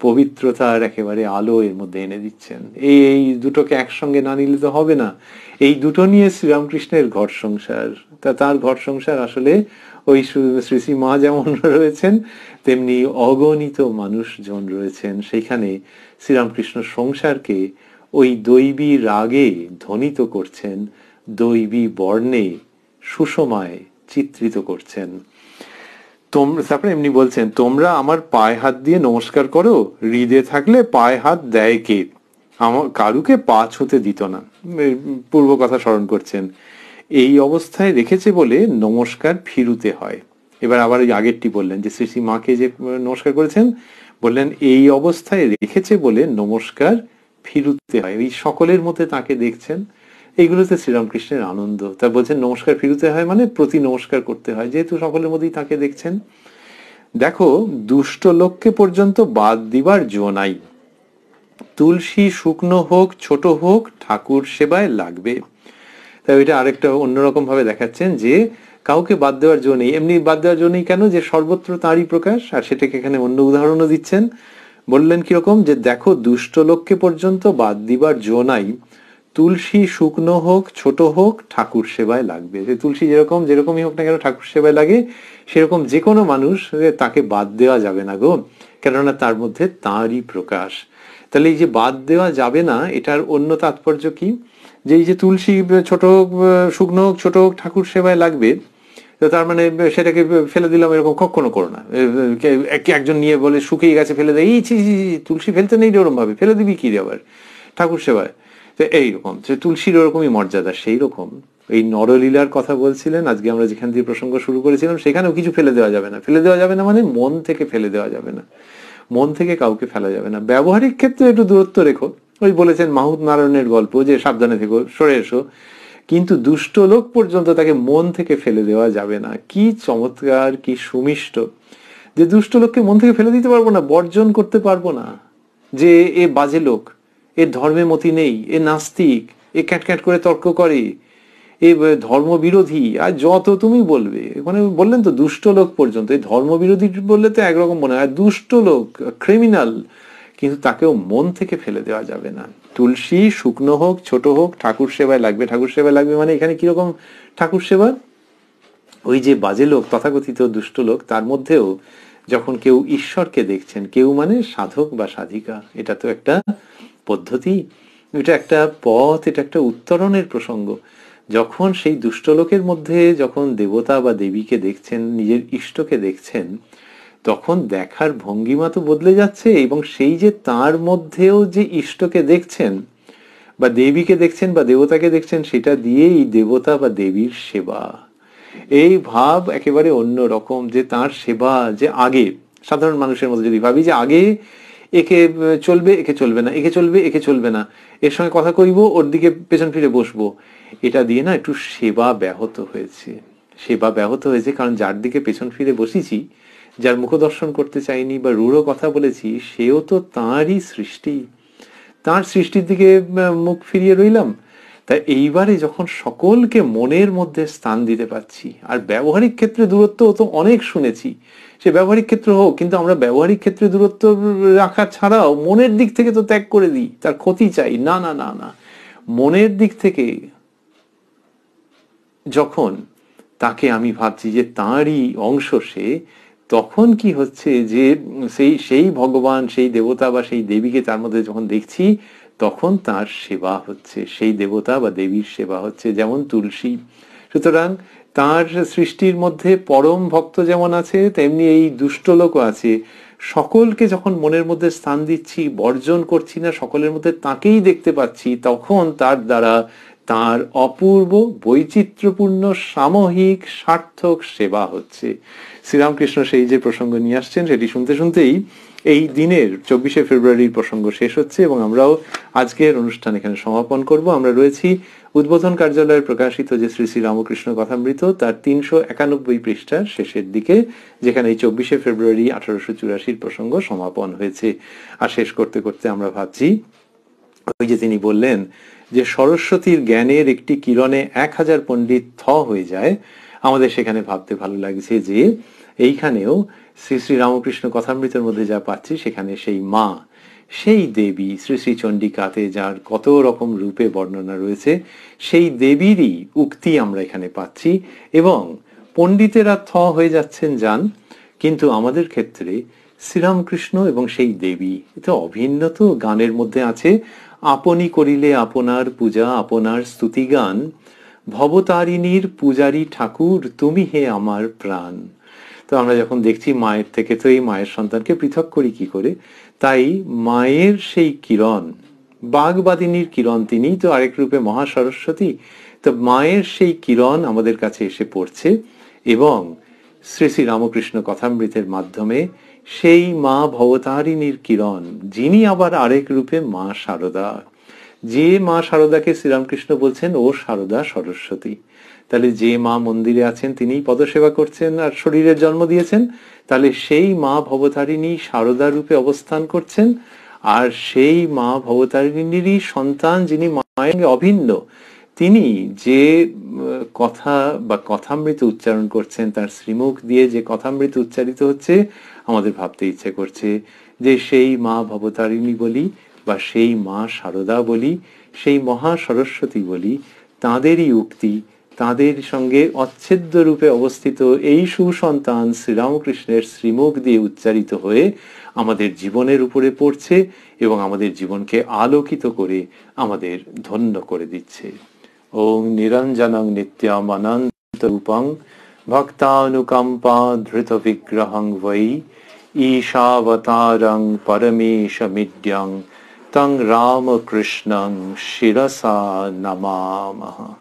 পবিত্রতার একেবারে আলো এর মধ্যে এনে দিচ্ছেন। এই দুটোকে একসঙ্গে না নিলে তো হবে না। এই দুটো নিয়ে শ্রীরামকৃষ্ণের ঘর সংসার। তার ঘর সংসার আসলে ওই শ্রী শ্রী মা যেমন রয়েছেন, তেমনি অগণিত মানুষজন রয়েছেন। সেইখানে শ্রীরামকৃষ্ণ সংসারকে ওই দৈবী রাগে ধ্বনিত করছেন, দৈবী বর্ণে সুষমায় চিত্রিত করছেন। তারপরে এমনি বলছেন তোমরা আমার পায়ে হাত দিয়ে নমস্কার করো, হৃদে থাকলে পায়ে হাত দেয় কে, আমার কারুকে পা ছুঁতে দিত না। পূর্ব কথা স্মরণ করছেন। এই অবস্থায় রেখেছে বলে নমস্কার ফিরুতে হয়। এবার আবার ওই আগেরটি বললেন যে শ্রী শ্রী মাকে যে নমস্কার করেছেন, বললেন এই অবস্থায় রেখেছে বলে নমস্কার ফিরুতে হয়। এই সকলের মধ্যে তাকে দেখছেন, এইগুলোতে শ্রীরামকৃষ্ণের আনন্দ। তা বলছেন নমস্কার ফিরুতে হয় মানে প্রতি নমস্কার করতে হয়, যেহেতু সকলের মধ্যেই তাকে দেখছেন। দেখো দুষ্ট লোককে পর্যন্ত বাদ দিবার জো নাই, তুলসী শুকনো হোক ছোট হোক ঠাকুর সেবায় লাগবে। তাই ওইটা আরেকটা অন্যরকম ভাবে দেখাচ্ছেন যে কাউকে বাদ দেওয়ার জো নেই। এমনি বাদ দেওয়ার জো নেই কেন? যে সর্বত্র তাঁরই প্রকাশ। আর সেটাকে এখানে অন্য উদাহরণও দিচ্ছেন, বললেন কিরকম, যে দেখো দুষ্ট লোককে পর্যন্ত বাদ দিবার জো নাই, তুলসী শুকনো হোক ছোট হোক ঠাকুর সেবায় লাগবে। যে তুলসী যেরকমই হোক না কেন ঠাকুর সেবায় লাগে, সেরকম যে কোনো মানুষ তাকে বাদ দেওয়া যাবে না গো, কেননা তার মধ্যে তাঁরই প্রকাশ। তাহলে এই যে বাদ দেওয়া যাবে না, এটার অন্য তাৎপর্য কি? যে এই যে তুলসী ছোট হোক শুকনো হোক ছোট হোক ঠাকুর সেবায় লাগবে, তো তার মানে সেটাকে ফেলে দিলাম এরকম কখনো করো না। একজন নিয়ে বলে শুকিয়ে গেছে ফেলে দেয়, এই তুলসী ফেলতে নেই ওরকম ভাবে, ফেলে দিবি কি আবার ঠাকুর সেবায়। তো এইরকম তুলসীর ওরকমই মর্যাদা। সেই রকম এই নরলীলার কথা বলছিলেন আজকে আমরা যেখান দিয়ে প্রসঙ্গ শুরু করেছিলাম, সেখানেও কিছু ফেলে দেওয়া যাবে না। ফেলে দেওয়া যাবে না মানে মন থেকে ফেলে দেওয়া যাবে না, মন থেকে কাউকে ফেলা যাবে না। ব্যবহারিক ক্ষেত্রে একটু দূরত্ব রেখো, ওই বলেছেন মাহুত নারায়ণের গল্প যে সাবধানে থেকো, সরে এসো, কিন্তু দুষ্ট লোক পর্যন্ত তাকে মন থেকে ফেলে দেওয়া যাবে না। কি চমৎকার, কি সুমিষ্ট, যে দুষ্ট লোককে মন থেকে ফেলে দিতে পারবো না, বর্জন করতে পারবো না, যে এ বাজে লোক, এর ধর্মে মতি নেই, এ নাস্তিক, এ ক্যাট ক্যাট করে তর্ক করে, এ ধর্মবিরোধী, আর যত তুমি বলবে। মানে বললেন তো দুষ্ট লোক পর্যন্ত, এই ধর্মবিরোধী বললে তো একরকম মনে হয়, দুষ্ট লোক, ক্রিমিনাল, কিন্তু তাকেও মন থেকে ফেলে দেওয়া যাবে না। তুলসী শুকনো হোক ছোট হোক ঠাকুর সেবায় লাগবে। ঠাকুর সেবায় লাগবে মানে এখানে কিরকম ঠাকুর সেবা? ওই যে বাজে লোক, তথাকথিত দুষ্ট লোক, তার মধ্যেও যখন কেউ ঈশ্বরকে দেখছেন, কেউ মানে সাধক বা সাধিকা, এটা তো একটা পদ্ধতি, এটা একটা পথ, এটা একটা উত্তরণের প্রসঙ্গ। যখন সেই দুষ্ট লোকের মধ্যে যখন দেবতা বা দেবীকে দেখছেন, নিজের ইষ্টকে দেখছেন, তখন দেখার ভঙ্গিমা তো বদলে যাচ্ছে, এবং সেই যে তার মধ্যেও যে ইষ্টকে দেখছেন বা দেবীকে দেখছেন বা দেবতাকে দেখছেন, সেটা দিয়েই দেবতা বা দেবীর সেবা। এই ভাব একেবারে অন্য রকম, যে তার সেবা, যে আগে সাধারণ মানুষের মধ্যে যদি ভাবি যে আগে একে চলবে একে চলবে না, একে চলবে একে চলবে না, এর সঙ্গে কথা কইব ওর দিকে পেছন ফিরে বসবো, এটা দিয়ে না একটু সেবা ব্যাহত হয়েছে। সেবা ব্যাহত হয়েছে কারণ যার দিকে পেছন ফিরে বসেছি, যার মুখ দর্শন করতে চাইনি বা রূঢ় কথা বলেছি, সেও তো তাঁরই সৃষ্টি, তার সৃষ্টির দিকে মুখ ফিরিয়ে রইলাম। তাই এইবারে যখন সকলকে মনের মধ্যে স্থান দিতে পারছি, আর ব্যবহারিক ক্ষেত্রে দূরত্ব তো অনেক শুনেছি, সে ব্যবহারিক ক্ষেত্র হোক, কিন্তু আমরা ব্যবহারিক ক্ষেত্রে দূরত্ব রাখা ছাড়াও মনের দিক থেকে তো ত্যাগ করে দিই, তার ক্ষতি চাই না। না না না, মনের দিক থেকে যখন তাকে আমি ভাবছি যে তাঁরই অংশ সে, তখন কি হচ্ছে যে সেই ভগবান, সেই দেবতা বা সেই দেবীকে তার মধ্যে যখন দেখছি, তখন তার সেবা হচ্ছে, সেই দেবতা বা দেবীর সেবা হচ্ছে, যেমন তুলসী। সুতরাং তার সৃষ্টির মধ্যে পরম ভক্ত যেমন আছে, তেমনি এই দুষ্ট লোকও আছে। সকলকে যখন মনের মধ্যে স্থান দিচ্ছি, বর্জন করছি না, সকলের মধ্যে তাকেই দেখতে পাচ্ছি, তখন তার দ্বারা তার অপূর্ব বৈচিত্র্যপূর্ণ সামূহিক সার্থক সেবা হচ্ছে। শ্রীরামকৃষ্ণ সেই যে প্রসঙ্গ নিয়ে আসছেন, সেটি শুনতে শুনতেই এই দিনের 24শে ফেব্রুয়ারির প্রসঙ্গ শেষ হচ্ছে, এবং আমরাও আজকের অনুষ্ঠান এখানে সমাপন করব। আমরা রয়েছি উদ্বোধন কার্যালয়ের প্রকাশিত যে শ্রী শ্রী রামকৃষ্ণ কথামৃত, তার 391 পৃষ্ঠার শেষের দিকে, যেখানে এই 24শে ফেব্রুয়ারি 1884 প্রসঙ্গ সমাপন হয়েছে। আর শেষ করতে করতে আমরা ভাবছি, ওই যে তিনি বললেন যে সরস্বতীর জ্ঞানের একটি কিরণে 1000 পণ্ডিত থ হয়ে যায়, আমাদের সেখানে ভাবতে ভালো লাগছে যে এইখানেও শ্রী শ্রী রামকৃষ্ণ কথামৃতের মধ্যে যা পাচ্ছি, সেখানে সেই মা, সেই দেবী, শ্রী শ্রী চণ্ডিকাতে যার কত রকম রূপে বর্ণনা রয়েছে, সেই দেবীরই উক্তি আমরা এখানে পাচ্ছি। এবং পণ্ডিতেরা থ হয়ে যাচ্ছেন যান, কিন্তু আমাদের ক্ষেত্রে শ্রীরামকৃষ্ণ এবং সেই দেবী, এটা অভিন্ন তো। গানের মধ্যে আছে, আপনি করিলে আপনার পূজা আপনার স্তুতি গান, ভবতারিণীর পূজারী ঠাকুর তুমি হে আমার প্রাণ। তো আমরা যখন দেখছি মায়ের থেকে তো এই মায়ের সন্তানকে পৃথক করি কি করে, তাই মায়ের সেই কিরণ, বাগবাদিনীর কিরণ, তিনিই তো আরেক রূপে মহা সরস্বতী। তো মায়ের সেই কিরণ আমাদের কাছে এসে পড়ছে, এবং শ্রী শ্রী রামকৃষ্ণ কথামৃতের মাধ্যমে সেই মা ভবতারিণীর কিরণ, যিনি আবার আরেক রূপে মা শারদা, যে মা শারদাকে শ্রীরামকৃষ্ণ বলছেন ও শারদা সরস্বতী। তাহলে যে মা মন্দিরে আছেন তিনিই পদসেবা করছেন আর শরীরের জন্ম দিয়েছেন, তাহলে সেই মা ভবতারিণী শারদা রূপে অবস্থান করছেন, আর সেই মা ভবতারিণীরই সন্তান যিনি মায়ের অভিন্ন, তিনি যে কথা বা কথামৃত উচ্চারণ করছেন, তার শ্রীমুখ দিয়ে যে কথামৃত উচ্চারিত হচ্ছে, আমাদের ভাবতে ইচ্ছে করছে যে সেই মা ভবতারিণী বলি বা সেই মা শারদা বলি, সেই মহা সরস্বতী বলি, তাঁদেরই উক্তি, তাঁদের সঙ্গে অচ্ছেদ্য রূপে অবস্থিত এই সুসন্তান শ্রীরামকৃষ্ণের শ্রীমুখ দিয়ে উচ্চারিত হয়ে আমাদের জীবনের উপরে পড়ছে এবং আমাদের জীবনকে আলোকিত করে আমাদের ধন্য করে দিচ্ছে। ওং নিরঞ্জনং নিত্যম অনন্ত রূপং ভক্তানুকম্পা ধৃত বিগ্রহং বৈ ঈশাবতারং পরমেশমিড্যং তং রামকৃষ্ণং শিরসা নমামঃ।